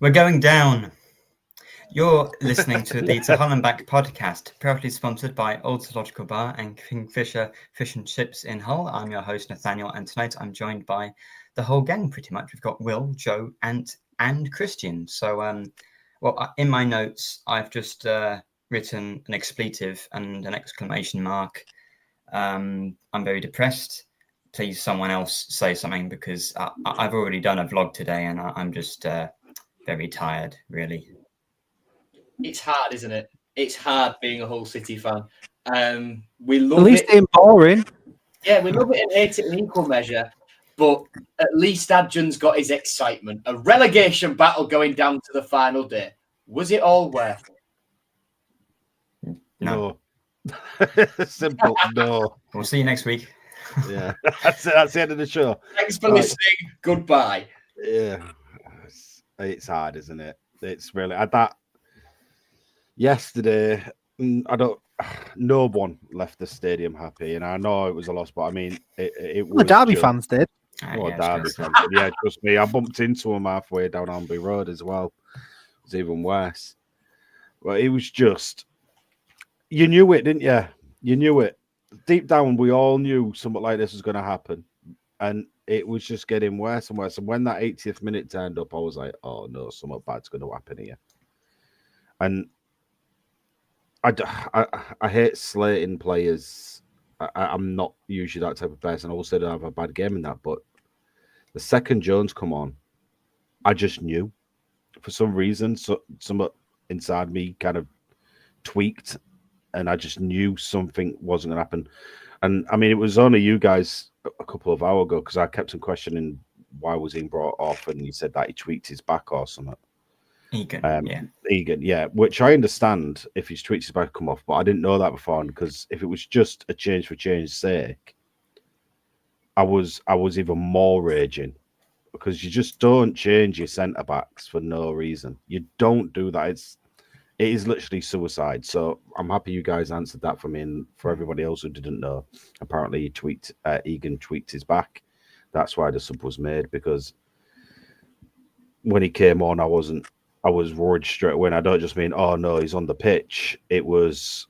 We're going down. You're listening to the To Holland Back podcast, proudly sponsored by Old Zoological Bar and Kingfisher Fish and Chips in Hull. I'm your host, Nathaniel, and tonight I'm joined by the whole gang, pretty much. We've got Will, Joe, Ant, and Christian. So, in my notes, I've just written an expletive and an exclamation mark. I'm very depressed. Please, someone else say something, because I've already done a vlog today, and I'm just very tired, really. It's hard, isn't it? It's hard being a Hull City fan. We love At least it. it ain't boring. Yeah, we love it and hate it in equal measure. But at least Adjun's got his excitement. A relegation battle going down to the final day. Was it all worth it? No. Simple. No. We'll see you next week. Yeah, that's it. That's the end of the show. Thanks for listening. Goodbye. Yeah, it's hard, isn't it? It's really that. Yesterday, no one left the stadium happy, and I know it was a loss, but I mean, it was. The Derby fans did. Derby fans did. Yeah, trust me, I bumped into them halfway down Alnby Road as well. It was even worse. But it was just, you knew it, didn't you? You knew it. Deep down, we all knew something like this was going to happen, and it was just getting worse and worse. And when that 80th minute turned up, I was like, "Oh no, something bad's going to happen here." And I hate slating players. I'm not usually that type of person. I also don't have a bad game in that, but the second Jones come on, I just knew for some reason. So some inside me kind of tweaked. And I just knew something wasn't going to happen. And I mean, it was only you guys a couple of hours ago, because I kept on questioning why was he brought off, and he said that he tweaked his back or something. Egan, yeah, which I understand if his tweaks his back come off, but I didn't know that before, because if it was just a change for change's sake, I was even more raging, because you just don't change your centre backs for no reason. You don't do that. It is literally suicide. So I'm happy you guys answered that for me, and for everybody else who didn't know. Apparently, Egan tweaked his back. That's why the sub was made, because when he came on, I was worried straight away. And I don't just mean, oh no, he's on the pitch. It was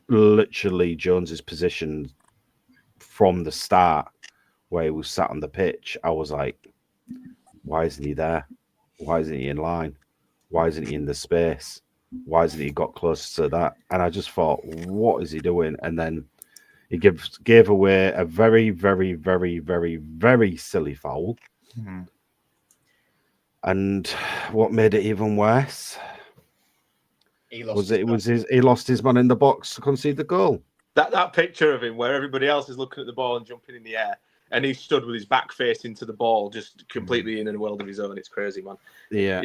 literally Jones's position from the start, where he was sat on the pitch. I was like, why isn't he there? Why isn't he in line? Why isn't he in the space? Why hasn't he got closer to that? And I just thought, what is he doing? And then he gave away a very, very, very, very, very silly foul. Mm-hmm. And what made it even worse He lost his man in the box to concede the goal. That picture of him where everybody else is looking at the ball and jumping in the air, and he stood with his back facing to the ball, just completely in a world of his own. It's crazy, man. Yeah.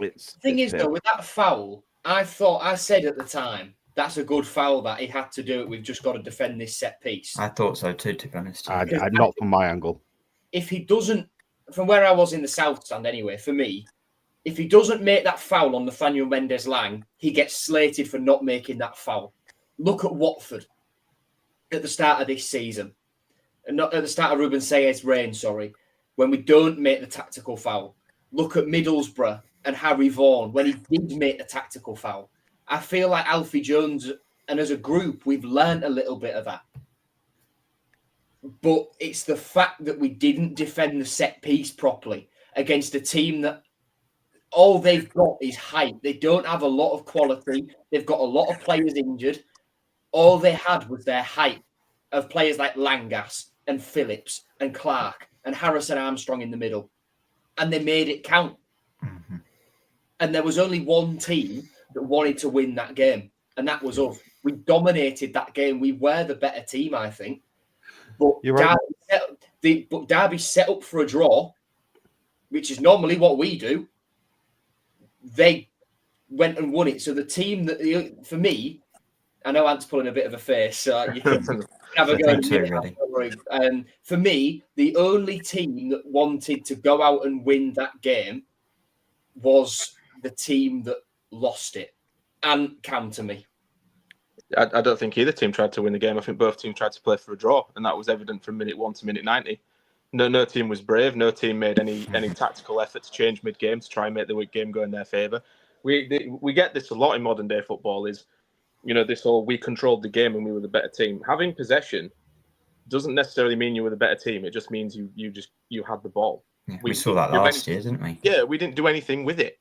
The thing is, though, with that foul, I said at the time, that's a good foul that he had to do it. We've just got to defend this set piece. I thought so too, to be honest. Not from my angle. If he doesn't, from where I was in the south stand anyway, for me, if he doesn't make that foul on Nathaniel Mendes-Lang, he gets slated for not making that foul. Look at Watford at the start of this season. And not at the start of Ruben Sayers' reign, when we don't make the tactical foul. Look at Middlesbrough and Harry Vaughan when he did make the tactical foul. I feel like Alfie Jones, and as a group, we've learned a little bit of that. But it's the fact that we didn't defend the set piece properly against a team that all they've got is height. They don't have a lot of quality. They've got a lot of players injured. All they had was their height of players like Langas and Phillips and Clark and Harrison Armstrong in the middle. And they made it count. Mm-hmm. And there was only one team that wanted to win that game, and that was us. We dominated that game. We were the better team, I think. But Derby set up for a draw, which is normally what we do. They went and won it. So the team that, for me, I know Ant's pulling a bit of a face, so you can have a go. And for me, the only team that wanted to go out and win that game was the team that lost it. And counter me. I don't think either team tried to win the game. I think both teams tried to play for a draw, and that was evident from minute 1 to minute 90. No team was brave. No team made any tactical effort to change mid-game to try and make the game go in their favour. We get this a lot in modern day football. Is this whole we controlled the game and we were the better team. Having possession doesn't necessarily mean you were the better team. It just means you had the ball. Yeah, we saw that last year, didn't we? Yeah, we didn't do anything with it.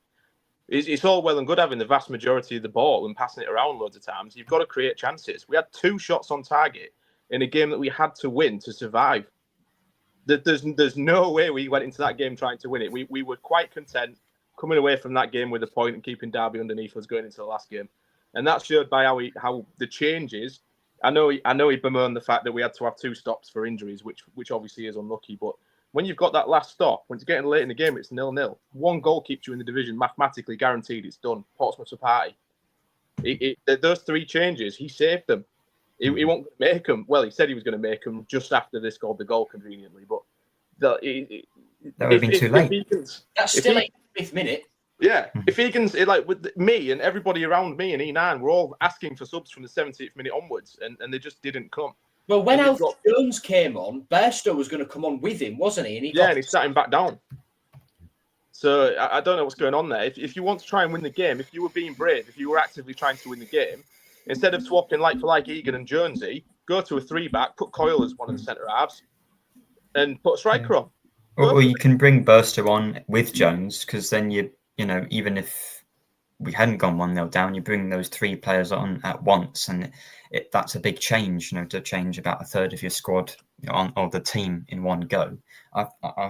It's all well and good having the vast majority of the ball and passing it around loads of times. You've got to create chances. We had 2 shots on target in a game that we had to win to survive. There's no way we went into that game trying to win it. We were quite content coming away from that game with a point and keeping Derby underneath us going into the last game. And that's showed by how the changes. I know he bemoaned the fact that we had to have 2 stops for injuries, which obviously is unlucky. But when you've got that last stop, when it's getting late in the game, it's 0-0. 1 goal keeps you in the division, mathematically guaranteed. It's done. Portsmouth's a party. Those 3 changes, he saved them. He won't make them. Well, he said he was going to make them just after they scored the goal conveniently, but that would have been too late. That's still 85th minute. Yeah, if Egan's with me and everybody around me and E9, we're all asking for subs from the 70th minute onwards, and they just didn't come. Well, when Alfie Jones came on, Bairstow was going to come on with him, wasn't he? And he sat him back down. So I don't know what's going on there. If you want to try and win the game, if you were being brave, if you were actively trying to win the game, instead of swapping like for like Egan and Jonesy, go to a 3-back, put Coyle as one of the centre halves, and put a striker on. Or you can bring Burster on with Jones, because then even if we hadn't gone 1-0 down, you bring those 3 players on at once, and that's a big change. To change about a third of your squad or the team in one go. I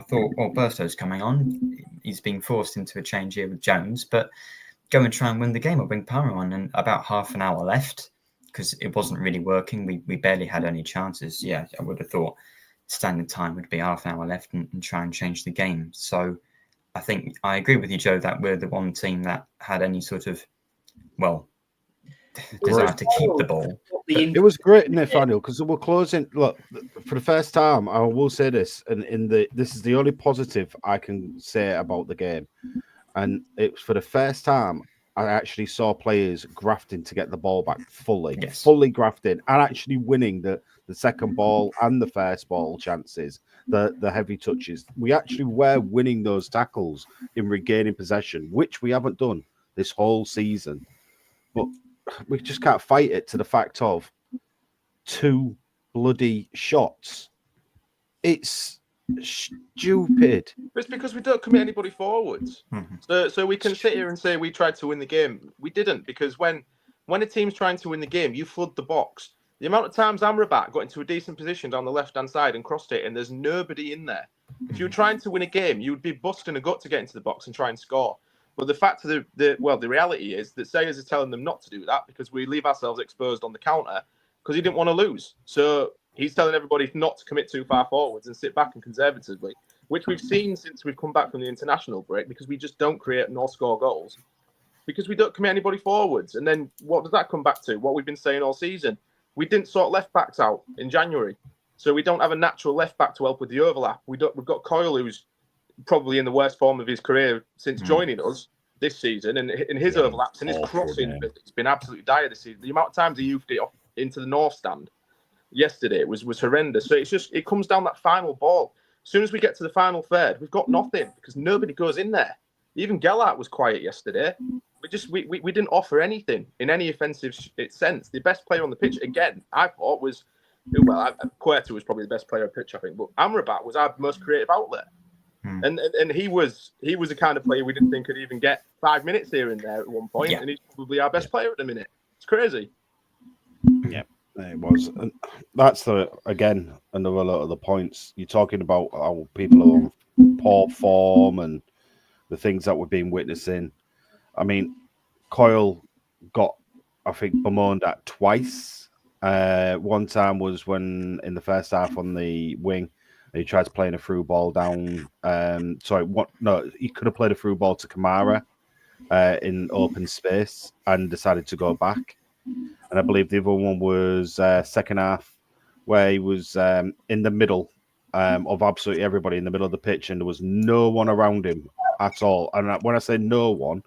thought, Burstow's coming on. He's being forced into a change here with Jones, but go and try and win the game or bring Palmer on. And about half an hour left, because it wasn't really working. We barely had any chances. Yeah, I would have thought standard time would be half an hour left and try and change the game. So I think I agree with you, Joe, that we're the one team that had any sort of, desire to keep the ball. It was great, Nathaniel, because we're closing. Look, for the first time, I will say this, and this is the only positive I can say about the game. And it was for the first time I actually saw players grafting to get the ball back fully grafting, and actually winning the second ball and the first ball chances, the heavy touches. We actually were winning those tackles in regaining possession, which we haven't done this whole season. But we just can't fight it to the fact of 2 bloody shots. It's stupid. It's because we don't commit anybody forwards. So we can sit here and say we tried to win the game. We didn't, because when a team's trying to win the game, you flood the box. The amount of times Amrabat got into a decent position down the left-hand side and crossed it, and there's nobody in there. If you were trying to win a game, you would be busting a gut to get into the box and try and score. But the fact of the reality is that Sayers is telling them not to do that because we leave ourselves exposed on the counter because he didn't want to lose. So he's telling everybody not to commit too far forwards and sit back and conservatively, which we've seen since we've come back from the international break, because we just don't create nor score goals because we don't commit anybody forwards. And then what does that come back to? What we've been saying all season. We didn't sort left backs out in January. So we don't have a natural left back to help with the overlap. We've got Coyle, who's probably in the worst form of his career since joining us this season, and in his overlaps and his crossing, it's been absolutely dire this season. The amount of times he used it off into the north stand yesterday was horrendous. So it comes down that final ball. As soon as we get to the final third, we've got nothing because nobody goes in there. Even Gellert was quiet yesterday. We didn't offer anything in any offensive sense. The best player on the pitch, again, I thought was, Cuerto was probably the best player on the pitch, I think, but Amrabat was our most creative outlet. And he was the kind of player we didn't think could even get 5 minutes here and there at one point, and he's probably our best player at the minute. It's crazy. Yeah, it was. And that's again another lot of the points you're talking about. How people are on poor form and the things that we've been witnessing. I mean, Coyle got, I think, bemoaned at twice. One time was when in the first half on the wing. He tried to play a through ball down. He could have played a through ball to Kamara in open space and decided to go back. And I believe the other one was second half, where he was in the middle of absolutely everybody in the middle of the pitch, and there was no one around him at all. And when I say no one,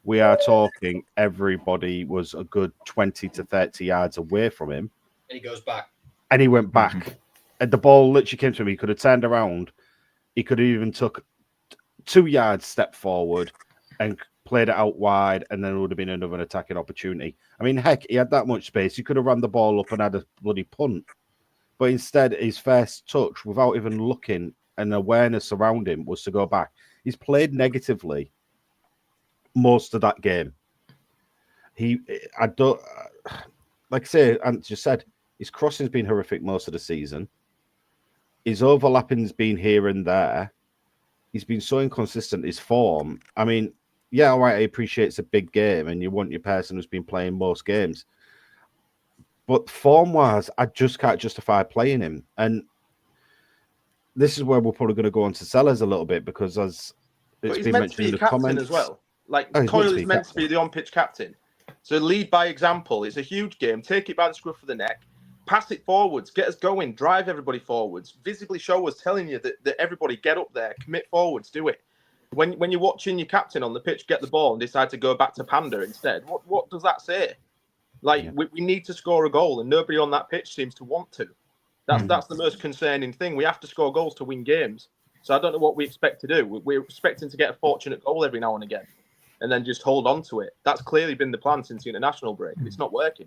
we are talking everybody was a good 20 to 30 yards away from him. And he goes back. And he went back. And the ball literally came to him. He could have turned around he could have even took 2 yards step forward and played it out wide, and then it would have been another attacking opportunity. I mean, heck, he had that much space. He could have run the ball up and had a bloody punt. But instead, his first touch, without even looking and awareness around him, was to go back. He's played negatively most of that game. I don't, like I say, Ant just said, his crossing's been horrific most of the season. His overlapping's been here and there. He's been so inconsistent, his form. I mean, yeah, all right, I appreciate it's a big game and you want your person who's been playing most games. But form-wise, I just can't justify playing him. And this is where we're probably going to go on to Sellers a little bit, because as it's been mentioned in the comments as well. Like, Coyle is meant to be the on-pitch captain. So lead by example. It's a huge game. Take it by the scruff of the neck. Pass it forwards. Get us going. Drive everybody forwards. Visibly show us, telling you that everybody get up there. Commit forwards. Do it. When you're watching your captain on the pitch get the ball and decide to go back to pander instead, what does that say? Like, we need to score a goal, and nobody on that pitch seems to want to. That's the most concerning thing. We have to score goals to win games. So I don't know what we expect to do. We're expecting to get a fortunate goal every now and again, and then just hold on to it. That's clearly been the plan since the international break. It's not working.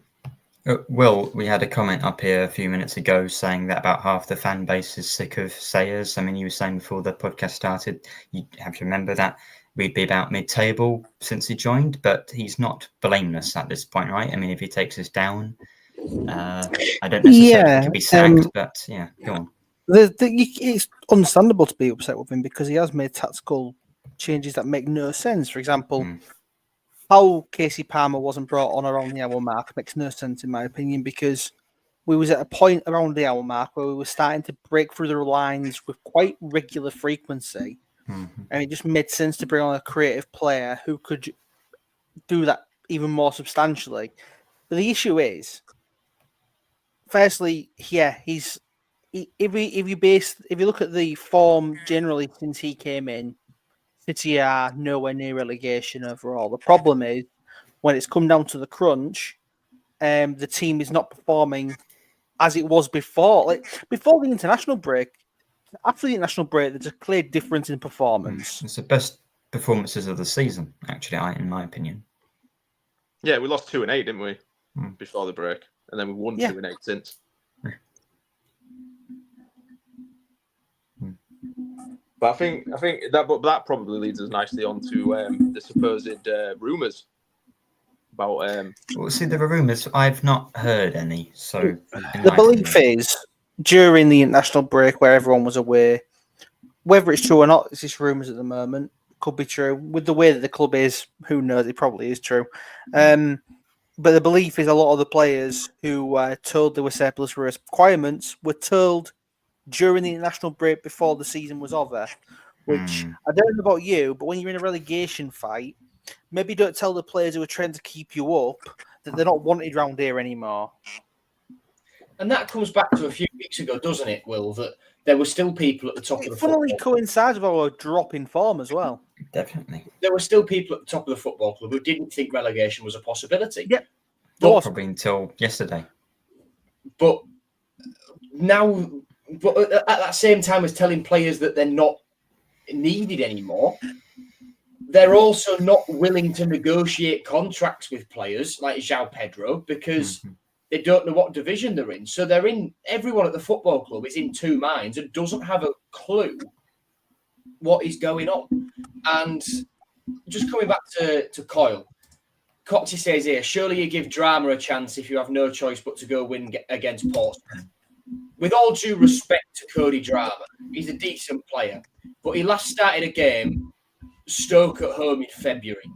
Will, we had a comment up here a few minutes ago saying that about half the fan base is sick of Sayers. I mean, you were saying before the podcast started, you have to remember that we'd be about mid-table since he joined, but he's not blameless at this point, right? I mean, if he takes us down, I don't necessarily think he'll be sacked, but yeah, go on. It's understandable to be upset with him because he has made tactical changes that make no sense. For example, how Casey Palmer wasn't brought on around the hour mark makes no sense in my opinion, because we was at a point around the hour mark where we were starting to break through the lines with quite regular frequency. And it just made sense to bring on a creative player who could do that even more substantially. But the issue is, firstly, yeah, if you look at the form generally since he came in, City are nowhere near relegation overall. The problem is when it's come down to the crunch, the team is not performing as it was before. Like before the international break, after the international break, there's a clear difference in performance. It's the best performances of the season, actually, in my opinion. Yeah, we lost 2-8, didn't we, before the break, and then we won 2-8 since. But I think that probably leads us nicely on to the supposed rumours about. Well, see, there are rumours. I've not heard any. So the belief is during the international break, where everyone was away, whether it's true or not, it's just rumours at the moment. Could be true. With the way that the club is, who knows? It probably is true. But the belief is a lot of the players who were told there were surplus requirements were told during the international break before the season was over, which I don't know about you, but when you're in a relegation fight, maybe don't tell the players who are trying to keep you up that they're not wanted round here anymore. And that comes back to a few weeks ago, doesn't it, Will, that there were still people at the top of the football club. Coincides with our drop in form as well. Definitely. There were still people at the top of the football club who didn't think relegation was a possibility. Yep. Probably until yesterday. But now... But at that same time as telling players that they're not needed anymore, they're also not willing to negotiate contracts with players like João Pedro because they don't know what division they're in. So everyone at the football club is in two minds and doesn't have a clue what is going on. And just coming back to Coyle, Coxie says here, surely you give drama a chance if you have no choice but to go win against Portsmouth. With all due respect to Cody Drama, he's a decent player, but he last started a game, Stoke at home in February.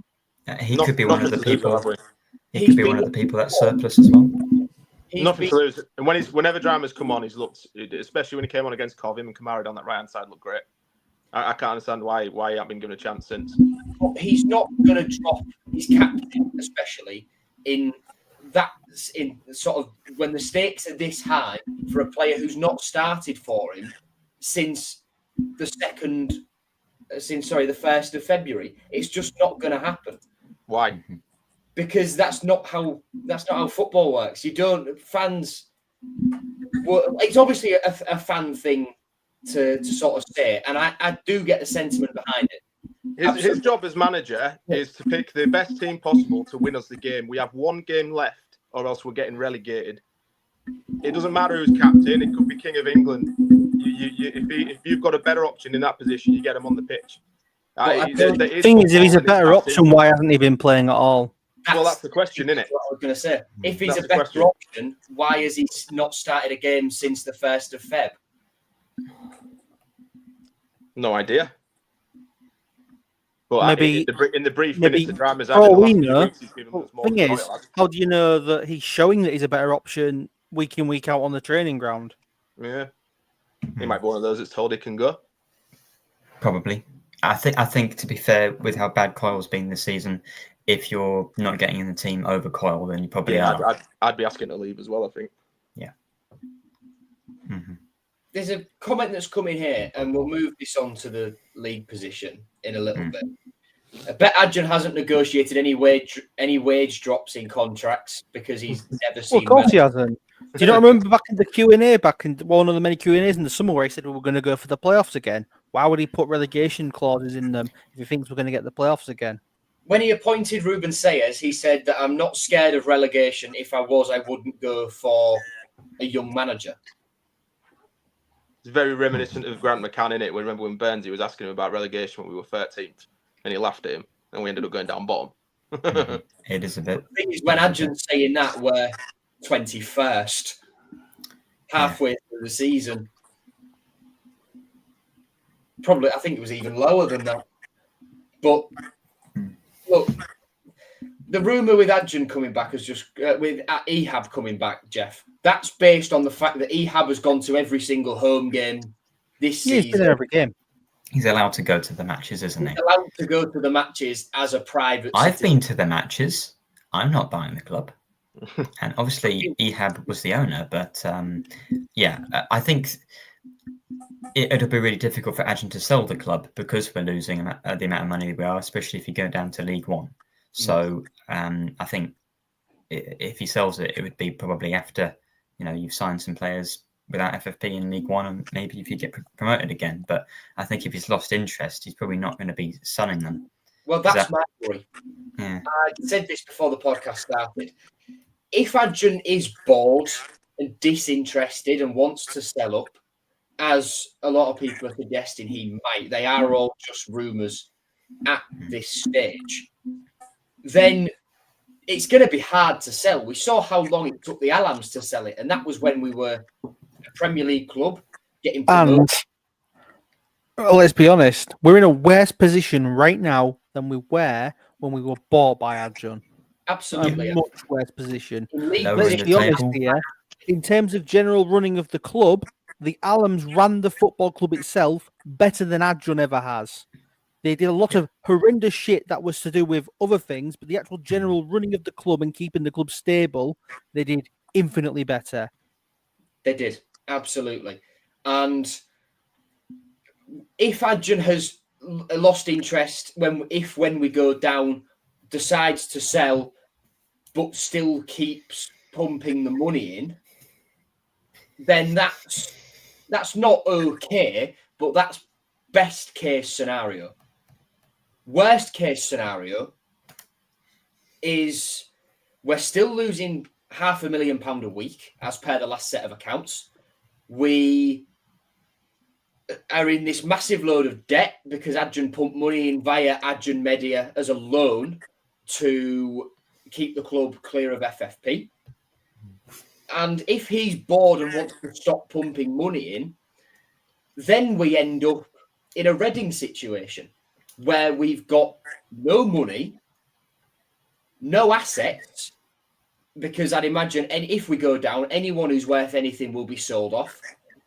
He could be one of the people. He could be one of the people that's surplus as well. Nothing to lose. And whenever Drama's come on, he's looked, especially when he came on against Cov, him and Kamara on that right hand side looked great. I can't understand why he hasn't been given a chance since. He's not going to drop his captain, especially in sort of when the stakes are this high for a player who's not started for him since the 1st of February. It's just not going to happen. Why? Because that's not how football works. You don't fans. Well, it's obviously a fan thing to sort of say, and I do get the sentiment behind it. His job as manager is to pick the best team possible to win us the game. We have one game left, or else we're getting relegated. It doesn't matter who's captain. It could be King of England. If you've got a better option in that position, you get him on the pitch. The thing is, if he's a better option, why hasn't he been playing at all? That's the question, isn't it? What I was going to say. If he's a better option, why has he not started a game since the 1st of Feb? No idea. But maybe in the brief minutes the drama's oh, we know. Thing is, how do you know that he's showing that he's a better option week in, week out on the training ground? Yeah, he might be one of those that's told he can go. Probably. I think to be fair, with how bad Coyle's been this season, if you're not getting in the team over Coyle, then you probably are. I'd be asking to leave as well, I think. Yeah. Mm-hmm. There's a comment that's coming here, and we'll move this on to the league position in a little bit. I bet Adjan hasn't negotiated any wage drops in contracts because he's never seen. Well, of course he hasn't. Do you not remember back in the Q&A, back in one of the many Q&As in the summer where he said we were going to go for the playoffs again? Why would he put relegation clauses in them if he thinks we're going to get the playoffs again? When he appointed Ruben Sayers, he said that I'm not scared of relegation. If I was, I wouldn't go for a young manager. It's very reminiscent of Grant McCann, innit? We remember when Burnsy was asking him about relegation when we were 13th, and he laughed at him, and we ended up going down bottom. It is a bit. The thing is, when Adjan's saying that, we're 21st, halfway through the season. Probably, I think it was even lower than that. But look, the rumour with Adjan coming back is just with EHAB coming back, Jeff. That's based on the fact that EHAB has gone to every single home game this season. He's been there every game. He's allowed to go to the matches, isn't he? He's allowed to go to the matches as a private. I've been to the matches. I'm not buying the club. And obviously, EHAB was the owner. But I think it'll be really difficult for Adjan to sell the club because we're losing the amount of money we are, especially if you go down to League One. So I think if he sells it, it would be probably after you've signed some players without FFP in League One, and maybe if you get promoted again. But I think if he's lost interest, he's probably not going to be selling them. Well, that's my worry. Yeah. I said this before the podcast started. If Adjan is bored and disinterested and wants to sell up, as a lot of people are suggesting he might, they are all just rumours at this stage, then it's going to be hard to sell. We saw how long it took the Alams to sell it, and that was when we were a Premier League club getting promoted. And let's be honest, we're in a worse position right now than we were when we were bought by Adjan. Absolutely. A much worse position. Let's be honest here. In terms of general running of the club, the Alams ran the football club itself better than Adjan ever has. They did a lot of horrendous shit that was to do with other things, but the actual general running of the club and keeping the club stable, they did infinitely better. They did, absolutely. And if Adjan has lost interest when we go down, decides to sell, but still keeps pumping the money in, then that's not okay, but that's best case scenario. Worst case scenario is we're still losing £500,000 a week as per the last set of accounts. We are in this massive load of debt because Adjan pumped money in via Adjan Media as a loan to keep the club clear of FFP. And if he's bored and wants to stop pumping money in, then we end up in a Reading situation where we've got no money, no assets, because I'd imagine if we go down, anyone who's worth anything will be sold off.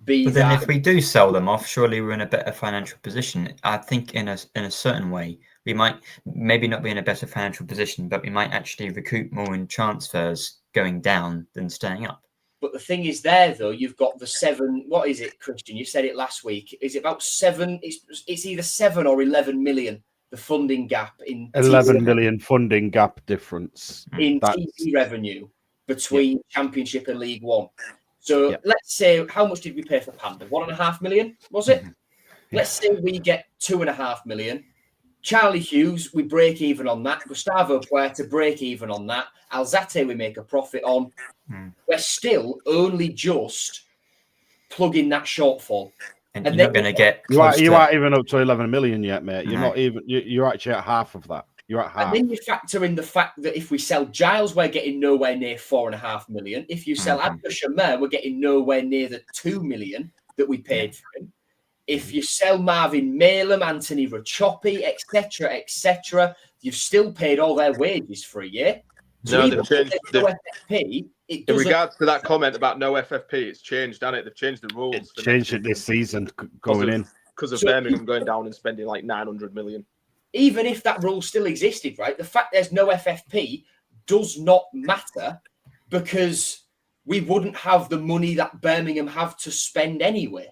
But then if we do sell them off, surely we're in a better financial position. I think in a certain way, we might maybe not be in a better financial position, but we might actually recoup more in transfers going down than staying up. But the thing is there, though, you've got the 7, what is it, Christian? You said it last week. Is it about 7? It's either 7 or 11 million, the funding gap in 11 million funding gap difference in TV revenue between Championship and League One. So let's say, how much did we pay for Panda? 1.5 million, was it? Let's say we get 2.5 million. Charlie Hughes, we break even on that. Gustavo Puerta, break even on that. Alzate, we make a profit on. We're still only just plugging that shortfall. And you're not going to get close you to... aren't even up to 11 million yet, mate. You're not even. You're actually at half of that. You're at half. And then you factor in the fact that if we sell Giles, we're getting nowhere near 4.5 million. If you sell Abdul Shamer, we're getting nowhere near the 2 million that we paid for him. If you sell Marvin Malem, Anthony Rachopi, etc., you've still paid all their wages for a year. So No, even they've changed if there's no FFP, it in doesn't... regards to that comment about no FFP, it's changed, hasn't it? They've changed the rules. It's changed it this season going in. Because of Birmingham going down and spending like 900 million. Even if that rule still existed, right? The fact there's no FFP does not matter because we wouldn't have the money that Birmingham have to spend anyway.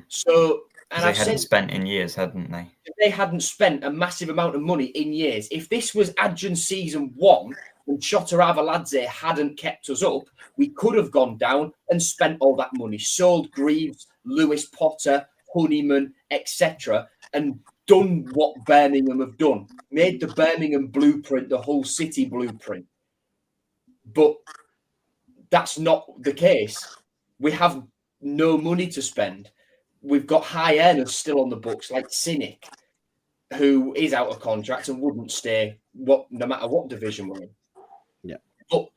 So, and they hadn't spent in years, hadn't they? They hadn't spent a massive amount of money in years. If this was Adjan season 1 and Shota Avaladze hadn't kept us up, we could have gone down and spent all that money, sold Greaves, Lewis Potter, Honeyman, etc., and done what Birmingham have done, made the Birmingham blueprint the whole city blueprint. But that's not the case. We have no money to spend. We've got high earners still on the books, like Cynic, who is out of contract and wouldn't stay no matter what division we're in. Yeah. But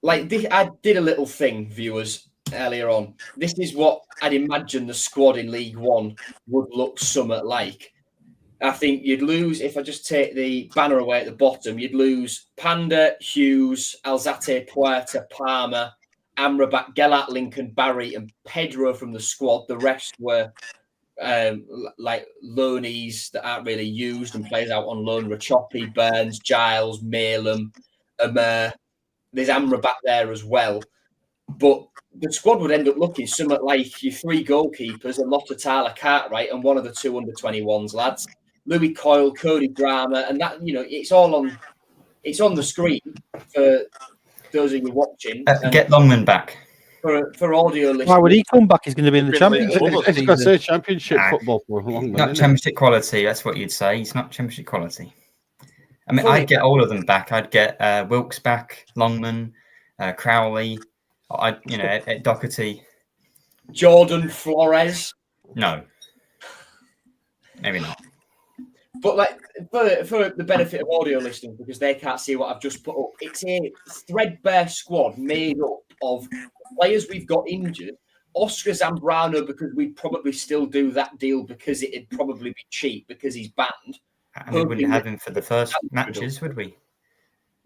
like I did a little thing, viewers, earlier on. This is what I'd imagine the squad in League One would look somewhat like. I think you'd lose, if I just take the banner away at the bottom, you'd lose Panda, Hughes, Alzate, Puerta, Palmer, Amrabat, Gellert, Lincoln, Barry, and Pedro from the squad. The rest were like loanees that aren't really used and players out on loan. Rachopi, Burns, Giles, Malem, Amer. There's Amrabat there as well. But the squad would end up looking somewhat like your 3 goalkeepers, a lot of Tyler Cartwright, and one of the 2 under-21s lads, Louis Coyle, Cody Grammer, and that, you know, it's on the screen for those of you watching. Get Longman back. For audio listeners. Why would he come back? He's going to be in the Championship. It's got to say Championship football for a long Not Championship quality, that's what you'd say. He's not Championship quality. I mean, I'd get all of them back. I'd get Wilkes back, Longman, Crowley, Doherty. Jordan Flores. No. Maybe not. But like for the benefit of audio listeners, because they can't see what I've just put up, it's a threadbare squad made up of players we've got injured. Oscar Zambrano, because we'd probably still do that deal because it'd probably be cheap because he's banned. And we wouldn't have him for the first matches, would we?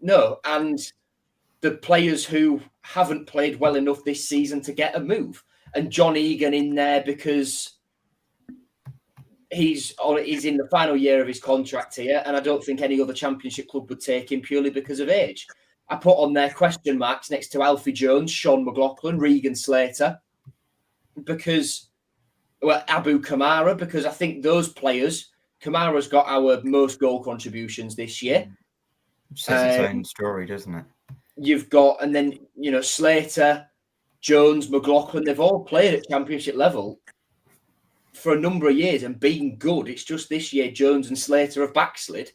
No, and the players who haven't played well enough this season to get a move. And John Egan in there because he's in the final year of his contract here, and I don't think any other Championship club would take him purely because of age. I put on there question marks next to Alfie Jones, Sean McLaughlin, Regan Slater, Abu Kamara, because I think those players, Kamara's got our most goal contributions this year. Which says its own story, doesn't it? You've got, and then, you know, Slater, Jones, McLaughlin, they've all played at Championship level for a number of years and been good. It's just this year Jones and Slater have backslid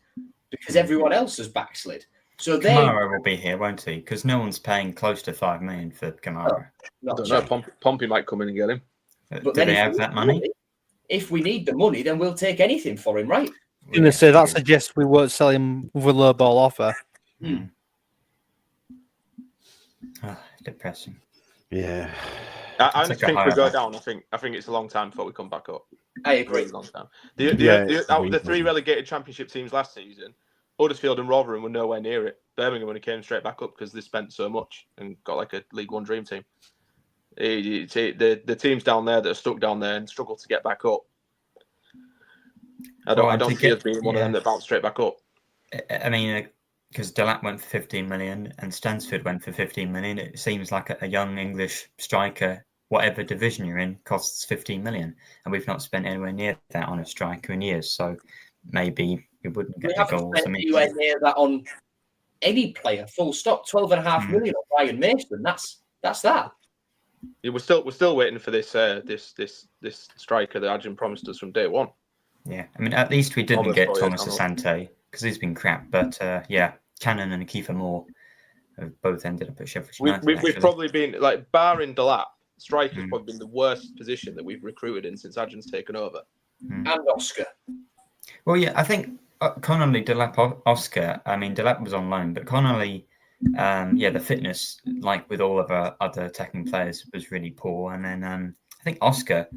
because everyone else has backslid. So Kamara will be here, won't he? Because no one's paying close to 5 million for Kamara. I don't know. Pompey might come in and get him. But do they have that money? If we need the money, then we'll take anything for him, right? I'm going to say that suggests we won't sell him with a low ball offer. Depressing. Yeah. I think we go down. I think it's a long time before we come back up. I agree. Really long time. The 3 relegated Championship teams last season, Huddersfield and Rotherham were nowhere near it. Birmingham only came straight back up because they spent so much and got like a League One dream team. The teams down there that are stuck down there and struggle to get back up. I don't see us being one of them that bounced straight back up. I mean, because Delap went for 15 million and Stansford went for 15 million, it seems like a young English striker, whatever division you're in, costs 15 million. And we've not spent anywhere near that on a striker in years. So maybe we wouldn't get the goals. Spent anywhere near that on any player, full stop. 12.5 million on Ryan Mason. That's that. Yeah, we're still waiting for this this striker that Adrian promised us from day one. Yeah, I mean, at least we didn't Almost get 4 years, Thomas Asante because he's been crap. But yeah, Cannon and Kiefer Moore have both ended up at Sheffield United. We've probably been like barring Delap, striker's Mm. probably been the worst position that we've recruited in since Adrian's taken over. And Oscar. Well, yeah, I think Connolly, Delap, Oscar. I mean, Delap was on loan, but Connolly, yeah, the fitness, like with all of our other attacking players, was really poor. And then I think Oscar,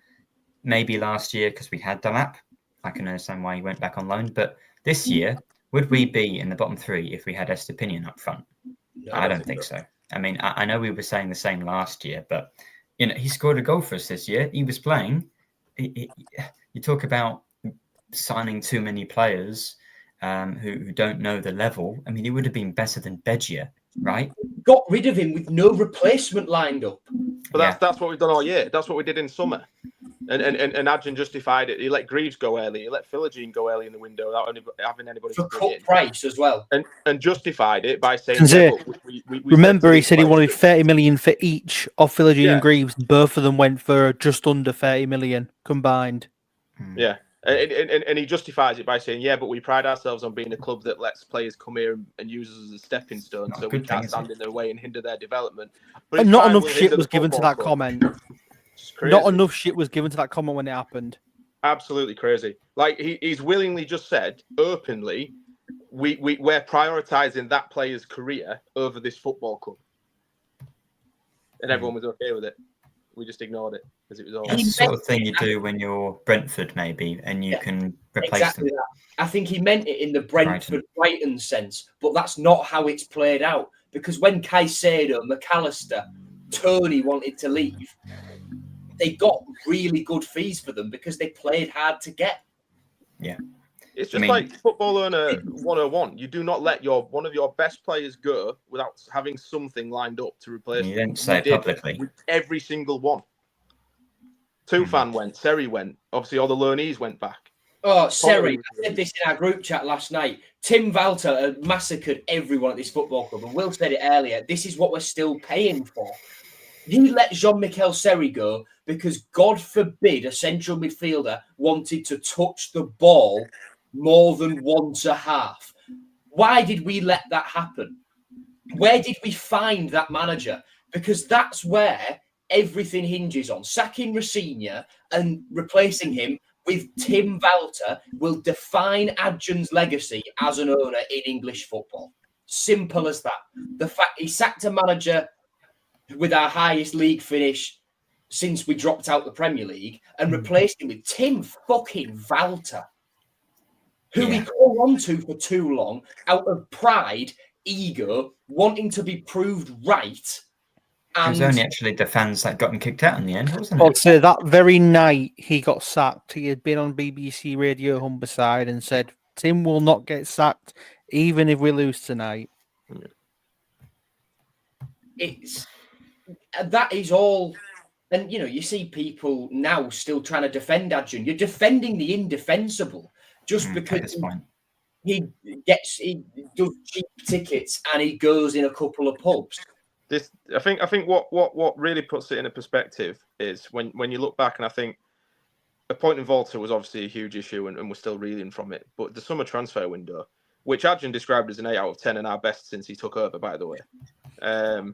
maybe last year because we had Delap, I can understand why he went back on loan. But this year, would we be in the bottom three if we had Estepinian up front? No, I don't think so. I mean, I know we were saying the same last year, but he scored a goal for us this year. He was playing. You talk about signing too many players who don't know the level. I mean, he would have been better than Begia, right? Got rid of him with no replacement lined up. But that's what we've done all year. That's what we did in summer. And Adrian justified it. He let Greaves go early. He let Philogene go early in the window without having anybody For to bring cut in. price as well. And justified it by saying, we remember, he said he wanted 30 million for each of Philogene and Greaves. Both of them went for just under 30 million combined. Yeah. And he justifies it by saying, but we pride ourselves on being a club that lets players come here and use us as a stepping stone, so we can't stand in their way and hinder their development. But not enough shit was given to that comment. Not enough shit was given to that comment when it happened. Absolutely crazy. Like he's willingly just said openly, we're prioritizing that player's career over this football club, and everyone was okay with it. We just ignored it because it was all. That's the sort of thing you do when you're Brentford, maybe, and you can replace them. That. I think he meant it in the Brighton sense, but that's not how it's played out. Because when Caicedo, McAllister, Tony wanted to leave, they got really good fees for them because they played hard to get. Yeah. It's just like Football Owner 101. You do not let one of your best players go without having something lined up to replace them. You didn't say publicly. With every single one. Tufan went, Seri went. Obviously, all the loanees went back. Oh, Seri, I said this in our group chat last night. Tim Walter massacred everyone at this football club. And Will said it earlier. This is what we're still paying for. He let Jean-Michel Seri go because, God forbid, a central midfielder wanted to touch the ball more than once a half. Why did we let that happen? Where did we find that manager? Because that's where everything hinges on. Sacking Rosinia and replacing him with Tim Walter will define Adrian's legacy as an owner in English football. Simple as that. The fact he sacked a manager with our highest league finish since we dropped out the Premier League and replaced him with Tim fucking Walter, who we clung on to for too long out of pride, ego, wanting to be proved right. And it was only actually the fans that got him kicked out in the end, wasn't it? I'd say that very night he got sacked, he had been on BBC Radio Humberside and said, Tim will not get sacked even if we lose tonight. That is all. And, you see people now still trying to defend Adrian. You're defending the indefensible just because he does cheap tickets and he goes in a couple of pubs. I think what really puts it in a perspective is when you look back, and I think appointing Volta was obviously a huge issue and we're still reeling from it. But the summer transfer window, which Adrian described as an 8 out of 10 and our best since he took over, by the way.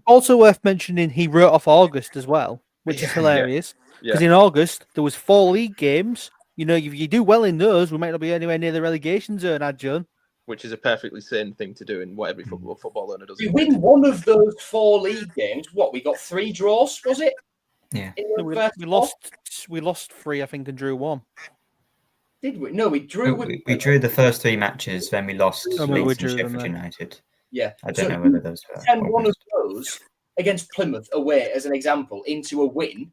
Also worth mentioning, he wrote off August as well, which is hilarious. Because in August, there was 4 league games. If you do well in those, we might not be anywhere near the relegation zone, Adrian. Which is a perfectly sane thing to do in what every football owner does. We win one of those 4 league games. We got 3 draws, was it? Yeah. We lost 3, I think, and drew 1. Did we? No, we drew. We drew the first 3 matches, then we lost Leeds and Sheffield United. Yeah. I don't know whether those were. Turn one of those against Plymouth away, as an example, into a win.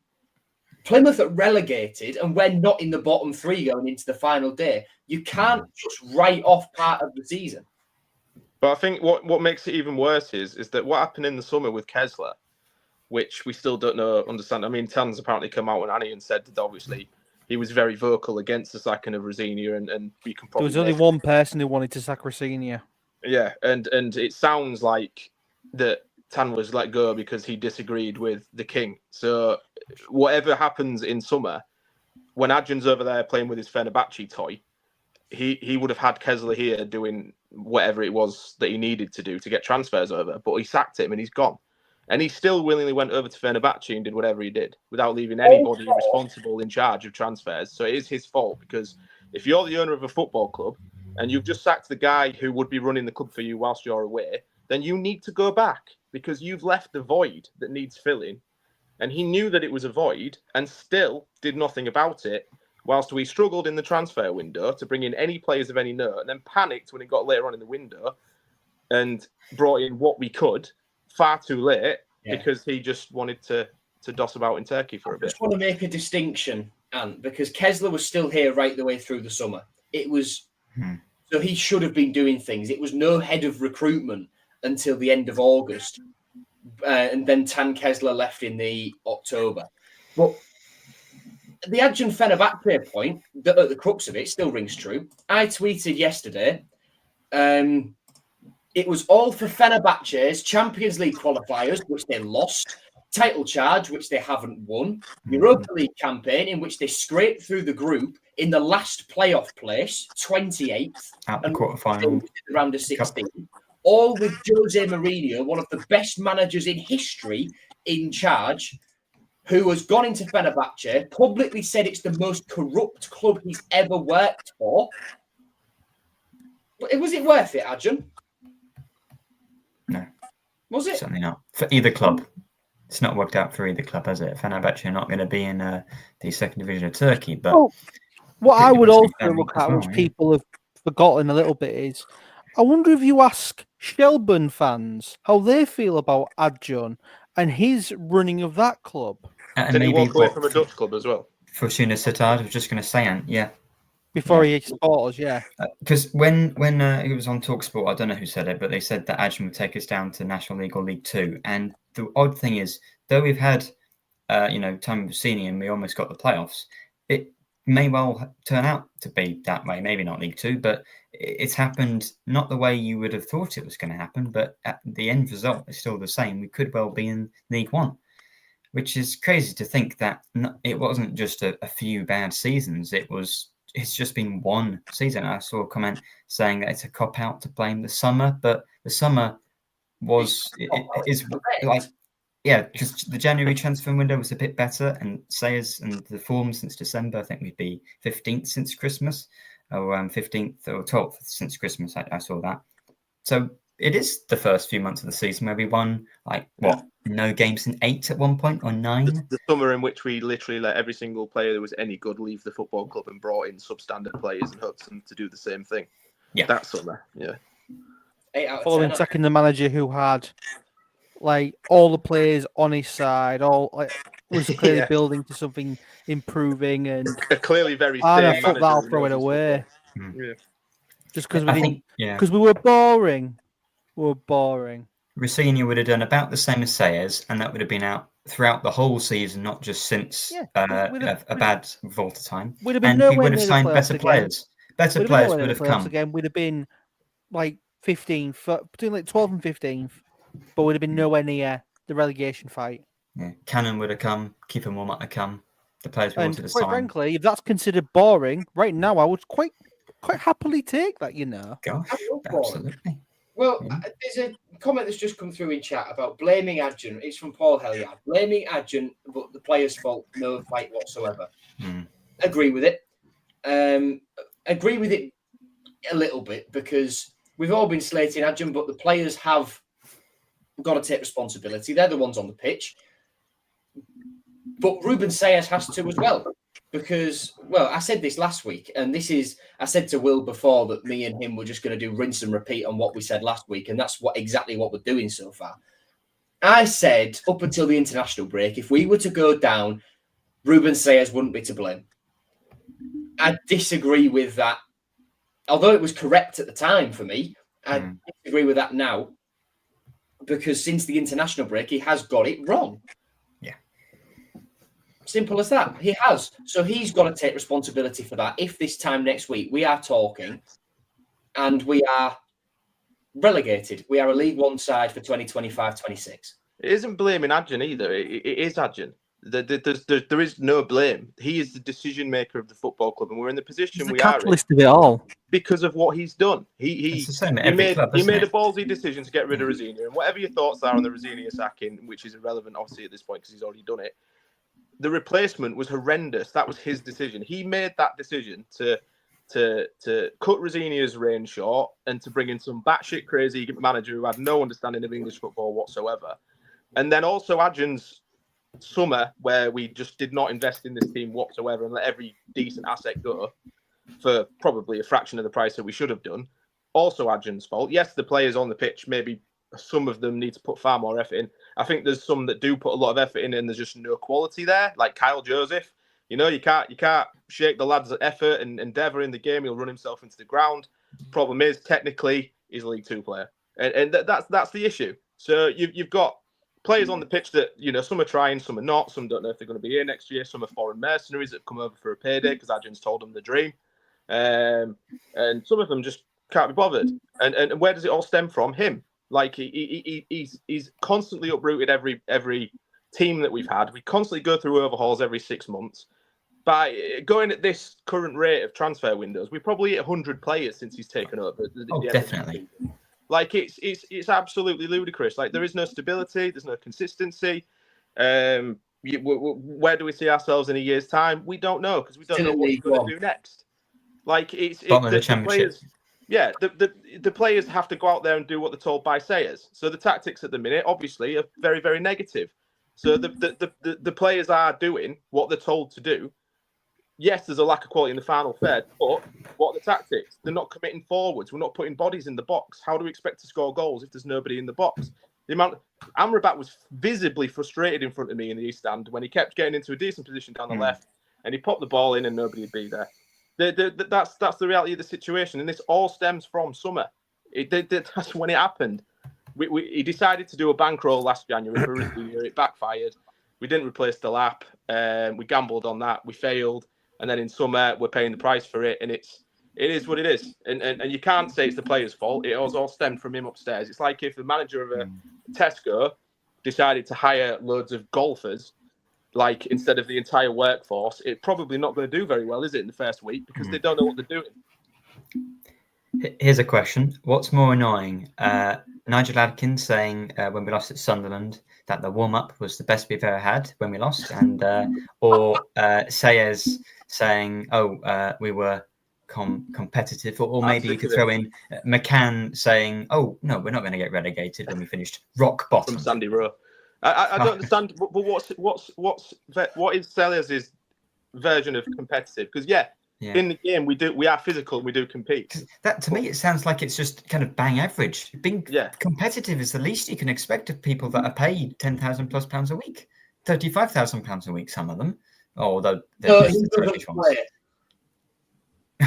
Plymouth are relegated, and we're not in the bottom 3 going into the final day. You can't just write off part of the season. But I think what makes it even worse is that what happened in the summer with Kessler, which we still don't understand. I mean, Tan's apparently come out and said that obviously he was very vocal against the sacking of Rosinia, and we can probably. There was only one person who wanted to sack Rosinia. Yeah, and it sounds like that Tan was let go because he disagreed with the king. So whatever happens in summer, when Adjan's over there playing with his Fenerbahce toy, he would have had Kessler here doing whatever it was that he needed to do to get transfers over. But he sacked him and he's gone. And he still willingly went over to Fenerbahce and did whatever he did without leaving anybody responsible in charge of transfers. So it is his fault, because if you're the owner of a football club and you've just sacked the guy who would be running the club for you whilst you're away, then you need to go back, because you've left the void that needs filling. And he knew that it was a void and still did nothing about it, whilst we struggled in the transfer window to bring in any players of any note, and then panicked when it got later on in the window and brought in what we could far too late because he just wanted to doss about in Turkey for a bit. I just want to make a distinction, Ant, because Kessler was still here right the way through the summer. It was so he should have been doing things. It was no head of recruitment until the end of August, and then Tan Kessler left in the October. But the Adjan Fenerbahce point, at the crux of it, still rings true. I tweeted yesterday, it was all for Fenerbahce's Champions League qualifiers, which they lost, title charge, which they haven't won, Europa League campaign, in which they scraped through the group in the last playoff place, 28th, at the quarterfinal, the round of 16. All with Jose Mourinho, one of the best managers in history, in charge, who has gone into Fenerbahce, publicly said it's the most corrupt club he's ever worked for. Was it worth it, Adjan? No. Was it? Certainly not. For either club. It's not worked out for either club, has it? Fenerbahce are not going to be in the second division of Turkey. But what I would also look at, which people have forgotten a little bit, is I wonder if you ask Shelburne fans how they feel about Adjan and his running of that club. Did he walk away from a Dutch club as well? For Shuna Sittard, I was just going to say, yeah. Before he exported, because when he was on TalkSport, I don't know who said it, but they said that Adjan would take us down to National League or League Two. And the odd thing is, though we've had, time with Rosinia and we almost got the playoffs, it may well turn out to be that way. Maybe not League Two, but it's happened not the way you would have thought it was going to happen. But the end result is still the same. We could well be in League One, which is crazy to think that it wasn't just a few bad seasons. It's just been one season. I saw a comment saying that it's a cop-out to blame the summer, but the summer was because the January transfer window was a bit better, and Sayers and the form since December, I think we'd be 15th since Christmas, or 15th or 12th since Christmas. I saw that. So it is the first few months of the season where we won no games in 8 at one point, or 9. The summer in which we literally let every single player that was any good leave the football club and brought in substandard players and hoped them to do the same thing. Yeah, that summer. Yeah. Following second the manager who had all the players on his side, was clearly building to something improving, and clearly very. I thought I'll throw it away. Yeah. Just because we didn't, because we were boring. Rosinia would have done about the same as Sayers, and that would have been out throughout the whole season, not just since a bad Volta time. We would have signed better players. Better players would have come. Again, we'd have been 15th, between 12th and 15th, but would have been nowhere near the relegation fight. Yeah. Cannon would have come. Keeper Moore might have come. The players we wanted to sign. Quite frankly, if that's considered boring, right now I would quite happily take that. Gosh, absolutely. Well, there's a comment that's just come through in chat about blaming Adjan. It's from Paul Helyard. Blaming Adjan, but the player's fault, no fight whatsoever. Agree with it. Agree with it a little bit, because we've all been slating Adjan, but the players have got to take responsibility. They're the ones on the pitch. But Ruben Sayers has to as well. Because, I said this last week, and I said to Will before that me and him were just going to do rinse and repeat on what we said last week, and that's exactly what we're doing so far. I said, up until the international break, if we were to go down, Ruben Sayers wouldn't be to blame. I disagree with that. Although it was correct at the time for me, I disagree with that now, because since the international break, he has got it wrong. Simple as that. He has. So he's got to take responsibility for that. If this time next week we are talking and we are relegated. We are a League One side for 2025-26. It isn't blaming Adjan either. It is Adjan. There is no blame. He is the decision maker of the football club, and we're in the position He's we the are in catalyst of it all. because of what he's done. It's the same at He every made club, he isn't made a it? ballsy decision to get rid of Rosinia, and whatever your thoughts are on the Rosinia sacking, which is irrelevant obviously at this point because he's already done it. The replacement was horrendous. That was his decision. He made that decision to cut Rosinia's reign short and to bring in some batshit crazy manager who had no understanding of English football whatsoever. And then also Adjan's summer, where we just did not invest in this team whatsoever and let every decent asset go for probably a fraction of the price that we should have done. Also Adjan's fault. Yes, the players on the pitch, maybe some of them need to put far more effort in. I think there's some that do put a lot of effort in and there's just no quality there, like Kyle Joseph. You know, you can't shake the lad's effort and endeavour in the game. He'll run himself into the ground. Problem is, technically, he's a League Two player, and that's the issue. So you've got players on the pitch that, you know, some are trying, some are not. Some don't know if they're going to be here next year. Some are foreign mercenaries that have come over for a payday because Adjan's told them the dream, and some of them just can't be bothered. And where does it all stem from? Him. Like he's constantly uprooted every team that we've had. We constantly go through overhauls every 6 months. By going at this current rate of transfer windows, we probably hit 100 players since he's taken over. Definitely. Like it's absolutely ludicrous. Like there is no stability, there's no consistency. Where do we see ourselves in a year's time? We don't know because we don't know what we're going to do next. Like the players. Yeah, the players have to go out there and do what they're told by sayers. So the tactics at the minute, obviously, are very, very negative. So the players are doing what they're told to do. Yes, there's a lack of quality in the final third, but what are the tactics? They're not committing forwards. We're not putting bodies in the box. How do we expect to score goals if there's nobody in the box? The amount Amrabat was visibly frustrated in front of me in the East Stand when he kept getting into a decent position down the left, and he popped the ball in and nobody would be there. That's the reality of the situation, and this all stems from summer. That's when it happened. He decided to do a bankroll last January for Rosinia. It backfired. We didn't replace the lap. We gambled on that. We failed, and then in summer we're paying the price for it. And it is what it is. And you can't say it's the player's fault. It all stemmed from him upstairs. It's like if the manager of a Tesco decided to hire loads of golfers, like instead of the entire workforce, it's probably not going to do very well, is it, in the first week because they don't know what they're doing. Here's a question: what's more annoying, Nigel Adkins saying when we lost at Sunderland that the warm-up was the best we've ever had when we lost, and or Sayers saying, we were competitive, or maybe you could throw in McCann saying, oh no, we're not going to get relegated when we finished rock bottom from Sandy Row. I don't understand, but what is Sayers' version of competitive? Because in the game we are physical and we do compete. That to me it sounds like it's just kind of bang average. Being competitive is the least you can expect of people that are paid £10,000+ a week, £35,000 a week. Some of them, although they're just the Turkish ones.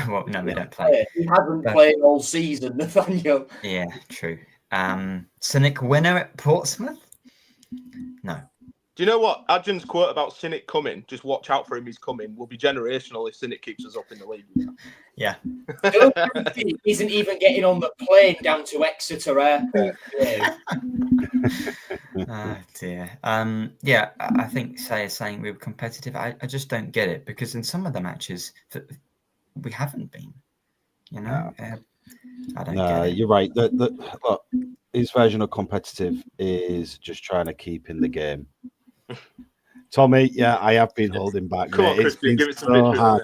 Well, no, they don't play. He hasn't played all season, Nathaniel. Yeah, true. Cynic winner at Portsmouth. No. Do you know what? Adjan's quote about Cynic coming, just watch out for him, he's coming, will be generational if Cynic keeps us up in the league. Yeah. He isn't even getting on the plane down to Exeter Airport. Oh, dear. I think saying we were competitive, I just don't get it, because in some of the matches, we haven't been. You know? I don't get it. You're right. Look, his version of competitive is just trying to keep in the game. Tommy, I have been holding back. Come on, Christian, give it some hard.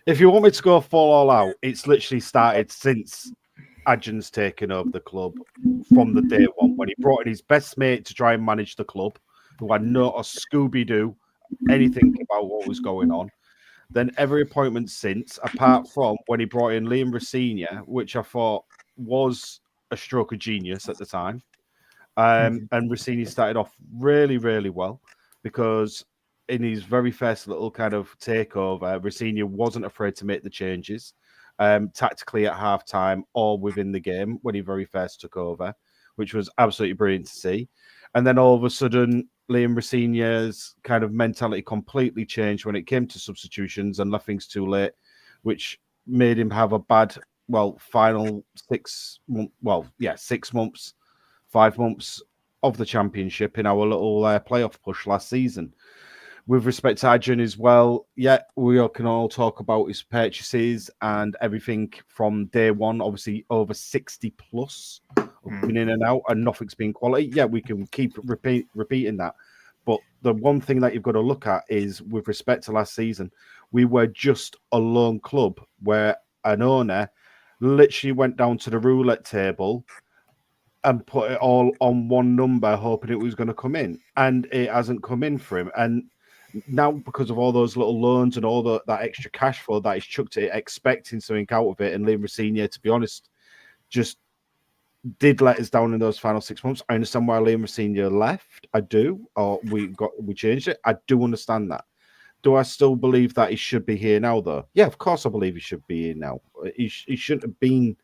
If you want me to go full all out, it's literally started since Adjan's taken over the club from the day one, when he brought in his best mate to try and manage the club, who had not a Scooby-Doo anything about what was going on. Then every appointment since, apart from when he brought in Liam Rosinia, which I thought was a stroke of genius at the time. And Rosinia started off really, really well, because in his very first little kind of takeover, Rosinia wasn't afraid to make the changes tactically at halftime or within the game when he very first took over, which was absolutely brilliant to see. And then all of a sudden, Liam Rosinia's kind of mentality completely changed when it came to substitutions and nothing's too late, which made him have a bad final 6 months, 5 months of the championship in our little playoff push last season. With respect to Adrian as well, we can all talk about his purchases and everything from day one. Obviously, over 60 plus of coming in and out, and nothing's been quality. Yeah, we can keep repeating that. But the one thing that you've got to look at is, with respect to last season, we were just a lone club where an owner literally went down to the roulette table and put it all on one number, hoping it was going to come in, and it hasn't come in for him. And now, because of all those little loans and all that extra cash flow that he's chucked at it, expecting something out of it, and Liam Rosinia, to be honest, just did let us down in those final 6 months. I understand why Liam Rosinia left. I do, or we changed it. I do understand that. Do I still believe that he should be here now, though? Yeah, of course I believe he should be here now. He shouldn't have been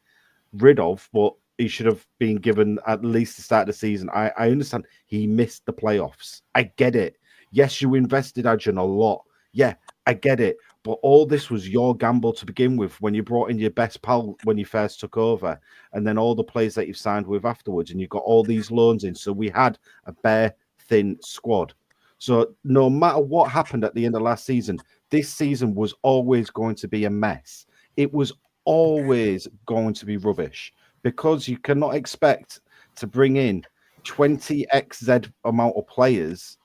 rid of, but he should have been given at least the start of the season. I understand he missed the playoffs. I get it. Yes, you invested, Adrian, a lot. Yeah, I get it. But all this was your gamble to begin with when you brought in your best pal when you first took over, and then all the players that you've signed with afterwards, and you got all these loans in. So we had a bare, thin squad. So no matter what happened at the end of last season, this season was always going to be a mess. It was always going to be rubbish, because you cannot expect to bring in 20xz amount of players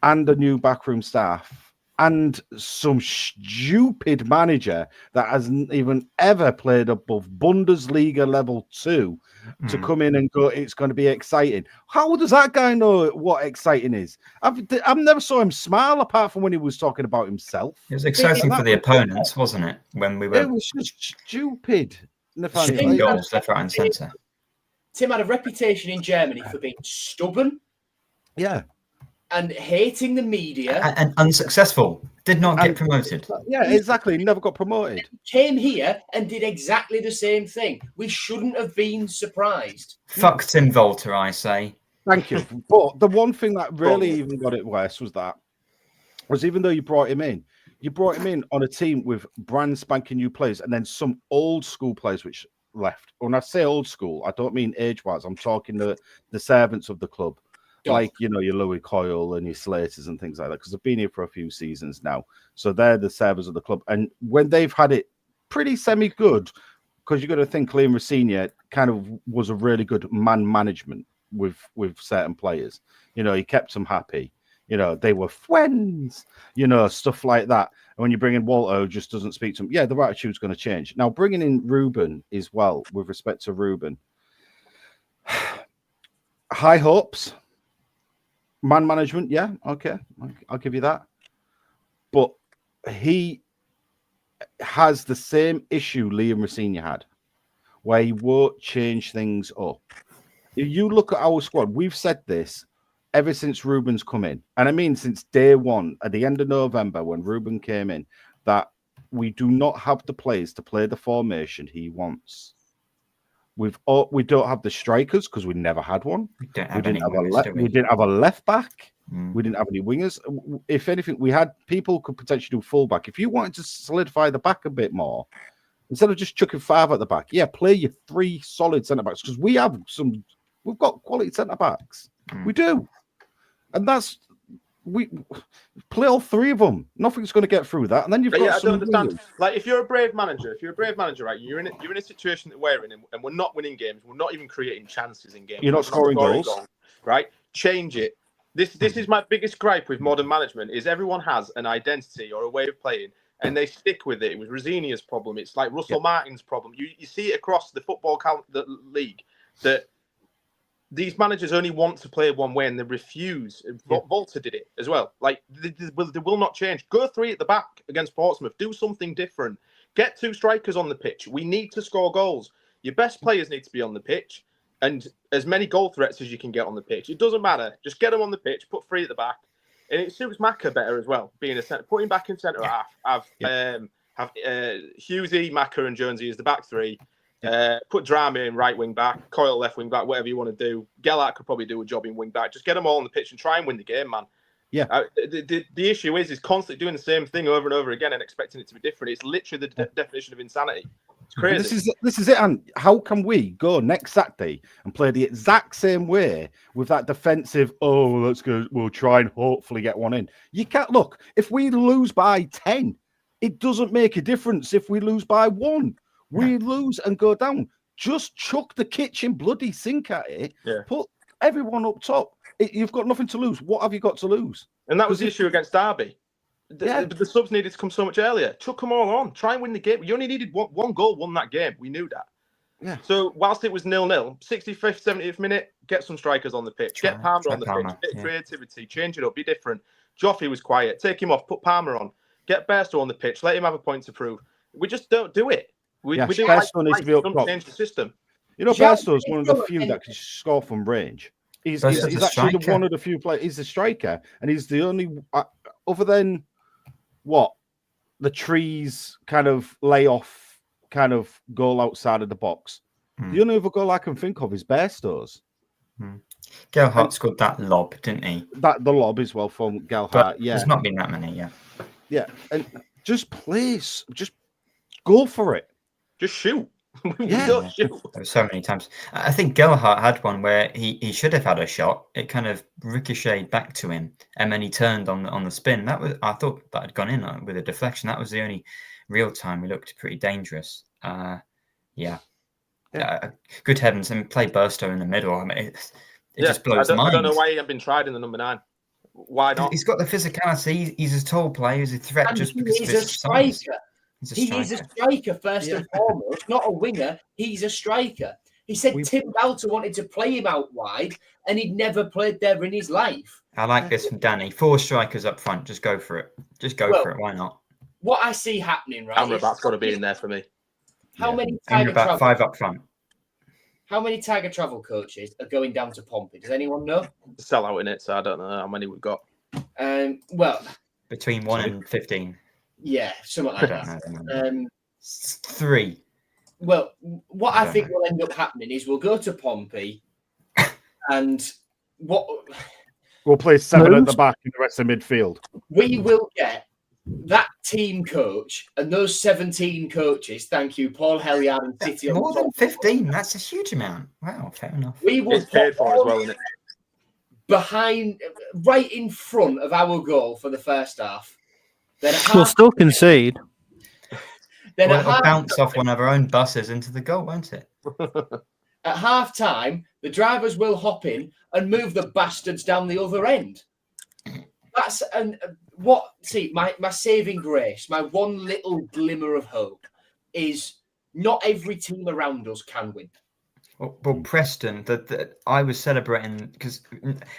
and a new backroom staff and some stupid manager that hasn't even ever played above Bundesliga level 2 to come in and go, it's going to be exciting. How does that guy know what exciting is? I've never saw him smile, apart from when he was talking about himself. It was exciting for the opponents, wasn't it? When we were... It was just stupid. Shipping goals left, right and centre. Tim had a reputation in Germany for being stubborn. Yeah. And hating the media. And unsuccessful. Did not get promoted. Yeah, exactly. Never got promoted. Came here and did exactly the same thing. We shouldn't have been surprised. Fuck Tim Volter, I say. Thank you. But the one thing that really even got it worse was even though you brought him in on a team with brand spanking new players, and then some old school players which left. When I say old school, I don't mean age-wise. I'm talking the servants of the club. Like, your Louis Coyle and your Slaters and things like that, because they've been here for a few seasons now. So they're the servers of the club. And when they've had it pretty semi-good, because you've got to think Liam Rosinia kind of was a really good man management with certain players. He kept them happy. They were friends, stuff like that. And when you bring in Walter, who just doesn't speak to them, yeah, their attitude's going to change. Now, bringing in Ruben as well, with respect to Ruben, high hopes. Man management, yeah, okay, I'll give you that. But he has the same issue Liam Rosinia had, where he won't change things up. If you look at our squad, we've said this ever since Ruben's come in, and I mean since day one, at the end of November when Ruben came in, that we do not have the players to play the formation he wants. We don't have the strikers because we never had one. We didn't have a left back. We didn't have any wingers. If anything, we had people who could potentially do fullback. If you wanted to solidify the back a bit more, instead of just chucking 5 at the back, play your 3 solid centre backs, because we've got quality centre backs. We do, and we play all 3 of them. Nothing's going to get through that, and then you've got. I don't understand. Like, if you're a brave manager, right? You're in a situation that we're in, and we're not winning games. We're not even creating chances in games. You're not scoring goals, right? Change it. This is my biggest gripe with modern management: is everyone has an identity or a way of playing, and they stick with it. It was Rosinia's problem. It's like Russell Martin's problem. You see it across the the league that these managers only want to play one way and they refuse. Volta did it as well. Like, they will not change. Go 3 at the back against Portsmouth. Do something different. Get 2 strikers on the pitch. We need to score goals. Your best players need to be on the pitch, and as many goal threats as you can get on the pitch. It doesn't matter. Just get them on the pitch. Put 3 at the back, and it suits Maka better as well. Being a centre, put him back in centre half. Have Hughesy, Maka, and Jonesy as the back 3. Put Drama in right wing back, Coyle left wing back, whatever you want to do. Gellert could probably do a job in wing back. Just get them all on the pitch and try and win the game, man. Yeah. The issue is constantly doing the same thing over and over again and expecting it to be different. It's literally the definition of insanity. It's crazy. This is it. And how can we go next Saturday and play the exact same way with that defensive? Oh, let's go. We'll try and hopefully get one in. You can't look. If we lose by 10, it doesn't make a difference. If we lose by 1, we lose and go down. Just chuck the kitchen bloody sink at it. Yeah. Put everyone up top. You've got nothing to lose. What have you got to lose? And that was the issue against Derby. The subs needed to come so much earlier. Chuck them all on. Try and win the game. You only needed one goal, won that game. We knew that. Yeah. So whilst it was 0-0, 65th, 70th minute, get some strikers on the pitch. Get Palmer on the pitch. Get creativity. Change it up. Be different. Joffrey was quiet. Take him off. Put Palmer on. Get Bairstow on the pitch. Let him have a point to prove. We just don't do it. We do Bairstow needs to be up top. Change the system. You know, Bairstow is one of the few that can score from range. He's actually one of the few players. He's a striker, and he's the only other than the trees kind of lay off, kind of goal outside of the box. The only other goal I can think of is Bairstow's. Gelhardt scored that lob, didn't he? The lob as well from Gelhardt. Yeah, there's not been that many. Yeah, and just go for it. Just shoot. There were so many times. I think Gelhardt had one where he should have had a shot. It kind of ricocheted back to him, and then he turned on the spin. I thought that had gone in with a deflection. That was the only real time we looked pretty dangerous. Good heavens! And play Bairstow in the middle. I mean, it just blows the mind. I don't know why he hadn't been tried in the number 9. Why not? He's got the physicality. He's a tall player. He's a threat just because he's a striker. He is a striker first and foremost, not a winger. He's a striker. He said Tim Belter wanted to play him out wide, and he'd never played there in his life. I like this from Danny. 4 strikers up front. Just go for it. Just go for it. Why not? What I see happening, right? Amrabat's got to be in there for me. How many Amrabat 5 up front? How many Tiger travel coaches are going down to Pompey? Does anyone know? Sell out in it, so I don't know how many we've got. Between 1 and 15. Yeah, something like that. 3. Well, what I think will end up happening is we'll go to Pompey, and we'll play 7 at the back in the rest of midfield. We will get that team coach and those 17 coaches. Thank you, Paul Heliard and City. More than 15. That's a huge amount. Wow, fair enough. We will it's paid for as well, isn't it? Right in front of our goal for the first half. Then we'll still concede. Then it'll bounce off one of our own buses into the goal, won't it? At half time, the drivers will hop in and move the bastards down the other end. That's my saving grace, my one little glimmer of hope is not every team around us can win. Well, Preston, that I was celebrating because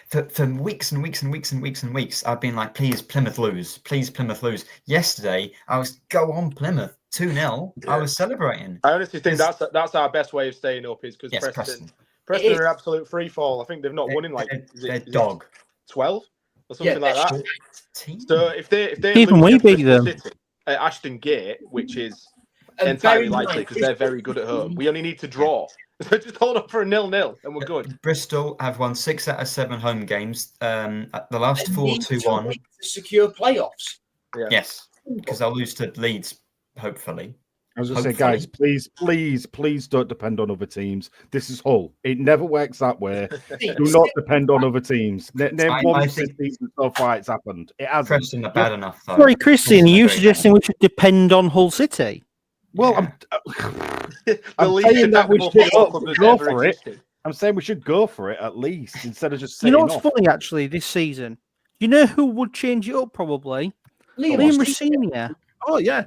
for weeks and weeks and weeks and weeks and weeks, I've been like, please Plymouth lose, please Plymouth lose. Yesterday, I was go on Plymouth 2-0. I was celebrating. I honestly think that's our best way of staying up is because Preston are an absolute free fall. I think they've not won in they're dog 12 or something like that. So if they even we beat them at Ashton Gate, which is entirely likely because they're very good at home. We only need to draw. So just hold up for a 0-0 and we're good. Bristol have won 6 out of 7 home games. The last 4 2-1 to secure playoffs. Yeah. Yes, because they'll lose to Leeds, hopefully. I was going to say, guys, please don't depend on other teams. This is Hull. It never works that way. Do not depend on other teams. Name one season so far it's happened. It hasn't. Preston are bad enough, though. Sorry, Christian, are you suggesting we should depend on Hull City? Well, I'm saying that we should go for it. I'm saying we should go for it at least instead of just saying. You know what's funny actually this season? You know who would change it up probably? Liam Rosinia. Oh yeah,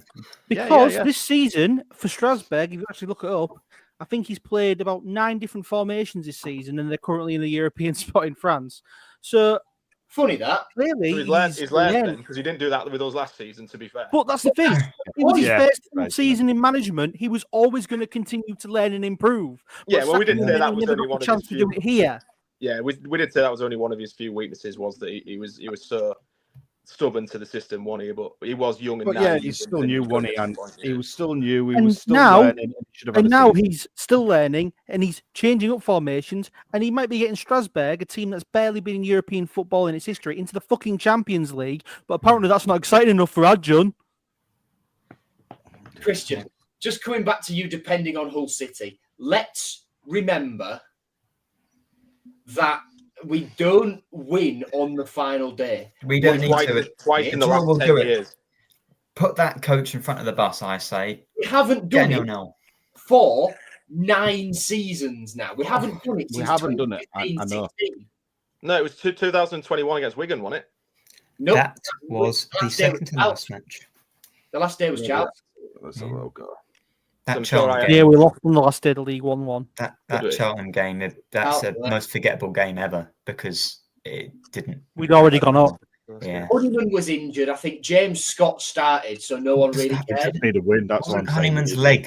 because this season for Strasbourg, if you actually look it up, I think he's played about 9 different formations this season, and they're currently in the European spot in France. So. Funny that. Really? So he's learned because he didn't do that with us last season, to be fair. But that's the thing. It was his first season in management. He was always going to continue to learn and improve. But we didn't say that was only one of his few. To do it here. Yeah, we did say that was only one of his few weaknesses was that he was so stubborn to the system, wasn't he? But he was young and yeah, he's still new, wasn't he? And he was still new. He and was still now, learning. And now he's still learning, and he's changing up formations, and he might be getting Strasbourg, a team that's barely been in European football in its history, into the fucking Champions League. But apparently, that's not exciting enough for Adjun. Christian, just coming back to you depending on Hull City, let's remember that we don't win on the final day. We don't need to. Twice in the Draw last will 10 do it. years. Put that coach in front of the bus, I say. We haven't Get done it no. for 9 seasons now. We haven't done it We since haven't done it. I know. 2016. No, it was 2021 against Wigan, wasn't it? Nope. That was the second to last match. The last day was Chelsea. Let's have a look. That I'm sure Charlton I- game. Yeah, we lost on the last day of the league 1-1. That Charlton game, that's the Oh, most forgettable game ever because it didn't. We'd already gone up. Yeah. Honeyman was injured. I think James Scott started, so no one really We cared. just need a win. That's what I'm saying.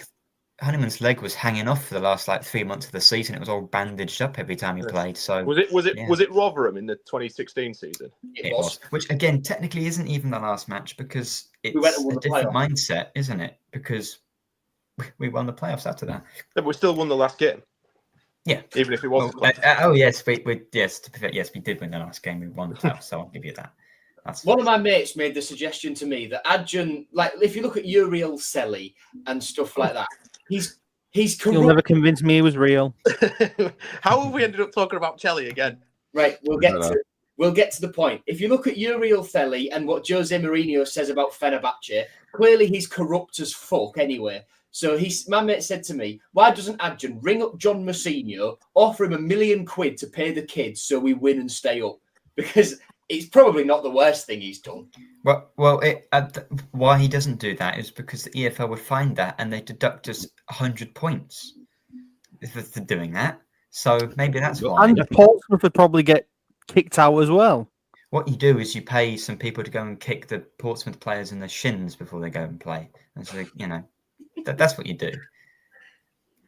Honeyman's leg was hanging off for the last 3 months of the season. It was all bandaged up every time he played. So Was it Rotherham in the 2016 season? It was. which again technically isn't even the last match because it's went and won a the different playoff. mindset, isn't it? Because we won the playoffs after that. But we still won the last game. Yeah, Even if it wasn't close. yes, we did win the last game. We won the playoffs, so I'll give you that. That's One of my mates made the suggestion to me that Adjan, if you look at Uriel Selly and stuff like that, he's You'll corrupt. never convince me he was real. How have we ended up talking about Chelsea again? Right, we'll get to the point. If you look at Uriel Selly and what Jose Mourinho says about Fenerbahce, clearly he's corrupt as fuck anyway. So my mate said to me, why doesn't Adjan ring up John Mourinho, offer him £1 million to pay the kids so we win and stay up? Because it's probably not the worst thing he's done. Why he doesn't do that is because the EFL would find that and they deduct us 100 points for doing that. So maybe that's why. And Portsmouth would probably get kicked out as well. What you do is you pay some people to go and kick the Portsmouth players in the shins before they go and play. And so, that's what you do.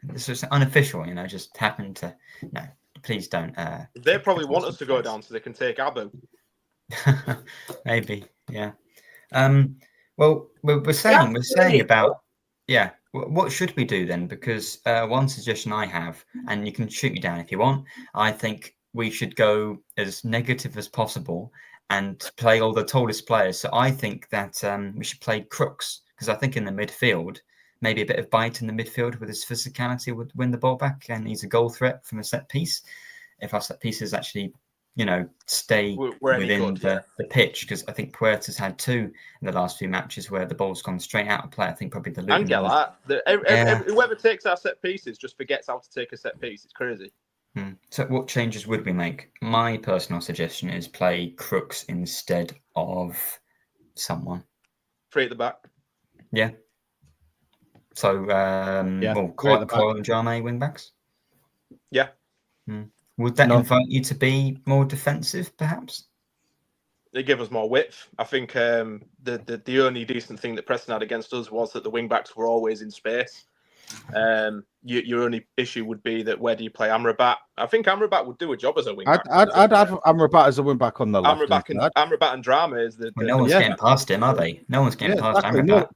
It's just unofficial, just happened to... No, please don't. They probably want us to go down so they can take Abu. Maybe, yeah. Well, we're saying about... Yeah, what should we do then? Because one suggestion I have, and you can shoot me down if you want, I think we should go as negative as possible and play all the tallest players. So I think that we should play Crooks, because I think in the midfield, maybe a bit of bite in the midfield with his physicality would win the ball back, and he's a goal threat from a set piece. If our set pieces actually, stay within the pitch, because I think Puerta's had 2 in the last few matches where the ball's gone straight out of play. I think probably the Luton. And get that. Whoever takes our set pieces just forgets how to take a set piece. It's crazy. So what changes would we make? My personal suggestion is play Crooks instead of someone. 3 at the back. Yeah. So, Coyle and Jame wing backs? Yeah. Would that invite you to be more defensive, perhaps? They give us more width. I think the only decent thing that Preston had against us was that the wing backs were always in space. Your only issue would be that where do you play Amrabat? I think Amrabat would do a job as a wing back. I'd have Amrabat as a wing back on the left. Amrabat and Drama is the. No one's getting past him, are they? No one's getting past Amrabat.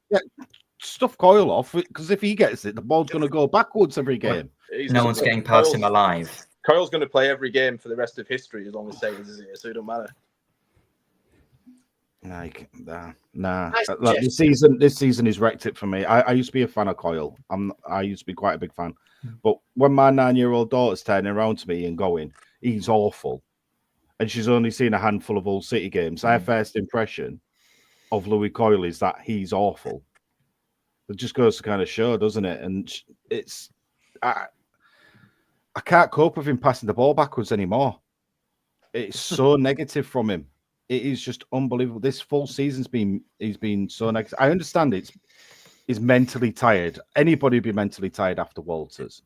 Stuff Coyle off, because if he gets it, the ball's going to go backwards every game. No one's getting past him alive. Coyle's going to play every game for the rest of history as long as Sailors is here, so it don't matter. Nah. This season has wrecked it for me. I used to be a fan of Coyle. I used to be quite a big fan. But when my 9-year-old daughter's turning around to me and going, he's awful, and she's only seen a handful of Hull City games, her first impression of Louis Coyle is that he's awful. It just goes to kind of show, doesn't it? And it's... I can't cope with him passing the ball backwards anymore. It's so negative from him. It is just unbelievable. This full season's he's been so negative. I understand he's mentally tired. Anybody would be mentally tired after Walters.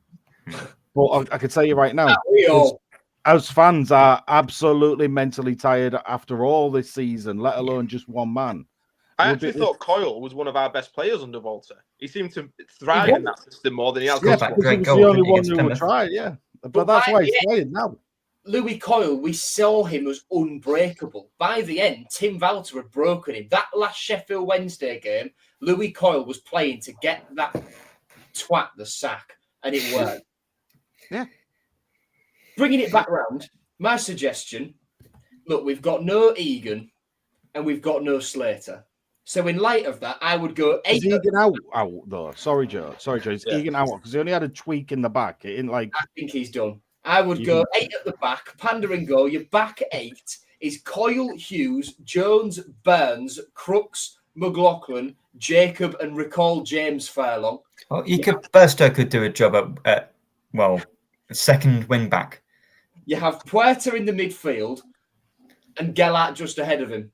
But I can tell you right now, as fans are absolutely mentally tired after all this season, let alone just one man. I actually thought Coyle was one of our best players under Walter. He seemed to thrive in that system more than he has. Yeah, because he was the only one who would try, yeah. But that's why he's playing now. Louis Coyle, we saw him as unbreakable. By the end, Tim Walter had broken him. That last Sheffield Wednesday game, Louis Coyle was playing to get that twat the sack, and it worked. Yeah. Bringing it back round, my suggestion, look, we've got no Egan and we've got no Slater. So in light of that, I would go Is 8. Egan out though? Sorry, Joe. Is Egan out? Because he only had a tweak in the back. It didn't like. I think he's done. I would go 8 at the back, Panda and go. Your back 8 is Coyle, Hughes, Jones, Burns, Crooks, McLaughlin, Jacob, and recall James Furlong. Well, Burstow could do a job at second wing back. You have Puerta in the midfield and Gellert just ahead of him.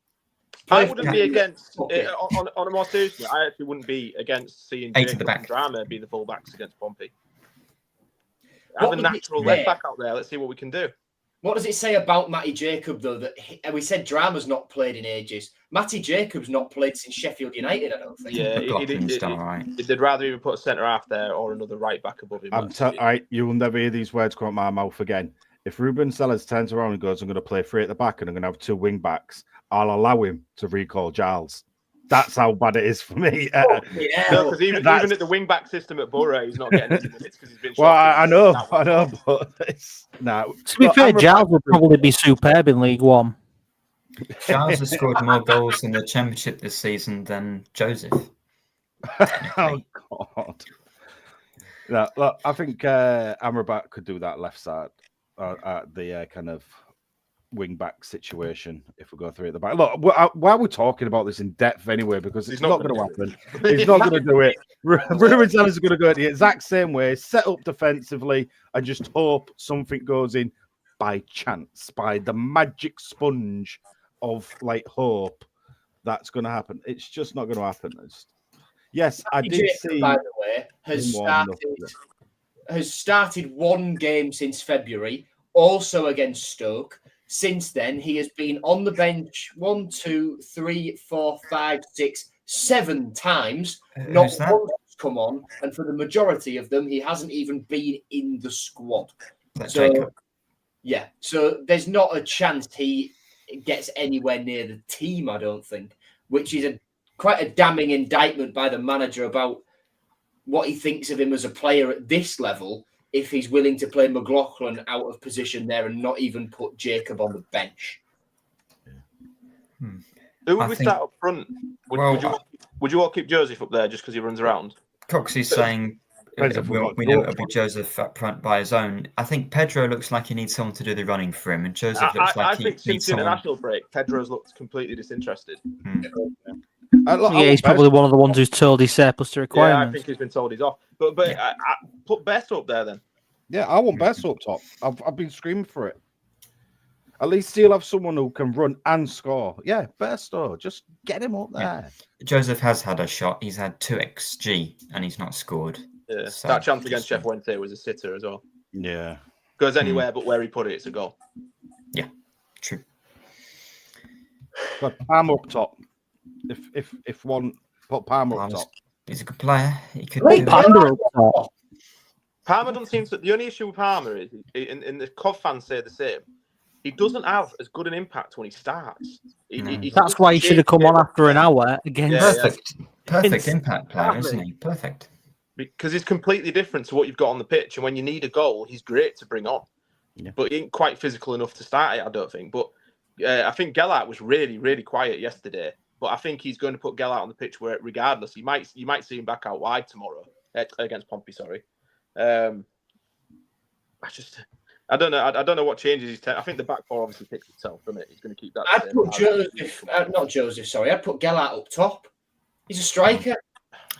I wouldn't be against, on a more serious note, I actually wouldn't be against seeing Jacob and Drama be the fullbacks against Pompey. Have a natural left back out there. Let's see what we can do. What does it say about Matty Jacob, though, that we said Drama's not played in ages? Matty Jacob's not played since Sheffield United, I don't think. Yeah, they'd rather even put a centre-half there or another right-back above him. You will never hear these words come out of my mouth again. If Ruben Sellers turns around and goes, I'm going to play 3 at the back and I'm going to have 2 wing-backs, I'll allow him to recall Giles. That's how bad it is for me. Because even at the wing-back system at Borough, he's not getting any minutes because he's been. Well, I know, but it's no. To be fair, Giles would probably be superb in League One. Giles has scored more goals in the Championship this season than Joseph. Oh God! No, look, I think Amrabat could do that left side at the kind of wing back situation if we go 3 at the back. Look, why are we talking about this in depth anyway? Because it's not going to happen. He's not going to do it. Ruben Sellers is going to go the exact same way, set up defensively, and just hope something goes in by chance, by the magic sponge of like hope that's going to happen. It's just not going to happen. Yes, I did see. By the way, has started 1 game since February, also against Stoke. Since then, he has been on the bench 1, 2, 3, 4, 5, 6, 7 times. Not once has come on, and for the majority of them, he hasn't even been in the squad. So, yeah, so there's not a chance he gets anywhere near the team, I don't think, which is quite a damning indictment by the manager about what he thinks of him as a player at this level, if he's willing to play McLaughlin out of position there and not even put Jacob on the bench. Who would we start up front? Would you all keep Joseph up there just because he runs around? Coxey's saying we know it'll be Joseph up front by his own. I think Pedro looks like he needs someone to do the running for him, and Joseph looks like he needs someone. I think since the international break, Pedro's looked completely disinterested. He's probably one of the ones who's told he's surplus to requirements. Yeah, I think he's been told he's off. But I put Best up there then. Yeah, I want Best up top. I've been screaming for it. At least he'll have someone who can run and score. Yeah, Best up. Just get him up there. Yeah. Joseph has had a shot. He's had 2 XG and he's not scored. Yeah, so that chance against Sheffield Wednesday was a sitter as well. Yeah. Goes anywhere but where he put it, it's a goal. Yeah, true. But Palmer up top. If one put Palmer up top. He's a good player. He could Palmer up top. Palmer doesn't seem to. The only issue with Palmer is, and the Cov fans say the same, he doesn't have as good an impact when he starts. That's why he should have come on after an hour against. Perfect impact player, isn't he? Perfect. Because he's completely different to what you've got on the pitch, and when you need a goal, he's great to bring on. Yeah. But he ain't quite physical enough to start it, I don't think. But I think Gellert was really, really quiet yesterday. But I think he's going to put Gellert on the pitch where, regardless, you might see him back out wide tomorrow against Pompey. Sorry, I don't know. I don't know what changes he's taking. I think the back four obviously picks itself, doesn't it? He's going to keep that. I'd put I'd put Gellert up top. He's a striker.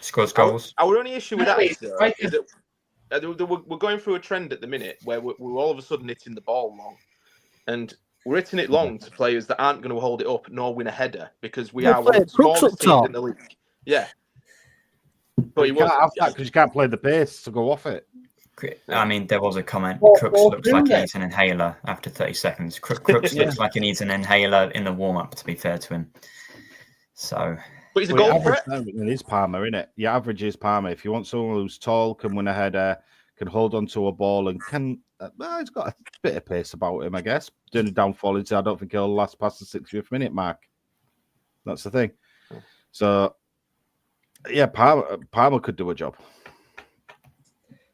Scores goals. Our only issue with that is that we're going through a trend at the minute where we're all of a sudden hitting the ball long, and we're hitting it long to players that aren't going to hold it up nor win a header because we are one of the smallest teams in the league. Yeah. But you can't have that because you can't play the pace to go off it. I mean, there was a comment. Crooks looks like he needs an inhaler after 30 seconds. Crooks looks like he needs an inhaler in the warm-up, to be fair to him. So... But he's a goal threat. It is Palmer, isn't it? Your average is Palmer. If you want someone who's tall, can win a header, can hold onto a ball, and can... he's got a bit of pace about him, I guess. Doing a downfall into, I don't think he'll last past the 60th minute mark. That's the thing. So, yeah, Palmer could do a job.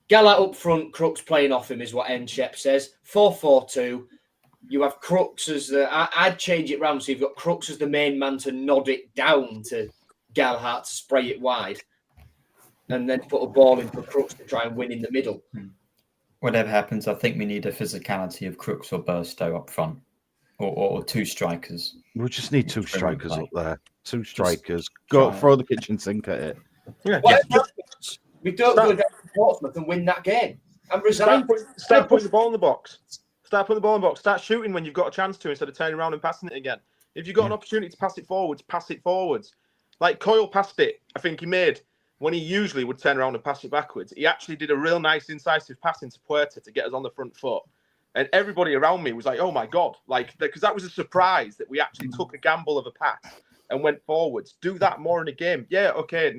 Gellert up front, Crooks playing off him is what Shep says. 4-4-2. You have Crooks as the... I'd change it round so you've got Crooks as the main man to nod it down to Gerhardt to spray it wide and then put a ball in for Crooks to try and win in the middle. Whatever happens, I think we need a physicality of Crooks or Burstow up front, or two strikers. We just need two strikers play. up there. Two strikers. Go throw the kitchen sink at it. Yeah. We don't go down to Portsmouth and win that game. I'm resigned. Start putting the ball in the box. Start putting the ball in the box. Start shooting when you've got a chance to instead of turning around and passing it again. If you've got an opportunity to pass it forwards, pass it forwards. Like Coyle passed it, I think he made, when he usually would turn around and pass it backwards. He actually did a real nice incisive pass into Puerta to get us on the front foot. And everybody around me was like, oh my God. Like, because that was a surprise that we actually took a gamble of a pass and went forwards. Do that more in a game. Yeah, okay,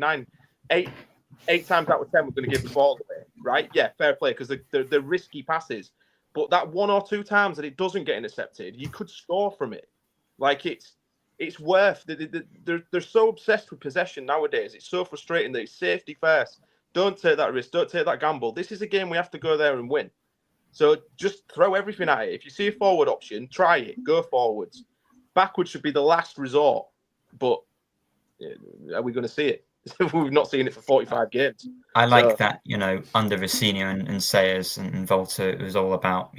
8 times out of 10, we're going to give the ball away, right? Yeah, fair play, because they're risky passes. But that 1 or 2 times that it doesn't get intercepted, you could score from it. Like, it's worth. They're so obsessed with possession nowadays. It's so frustrating that it's safety first. Don't take that risk. Don't take that gamble. This is a game we have to go there and win. So just throw everything at it. If you see a forward option, try it. Go forwards. Backwards should be the last resort. But are we going to see it? We've not seen it for 45 games. I like that, under Rosinia and Sayers and Volta, it was all about,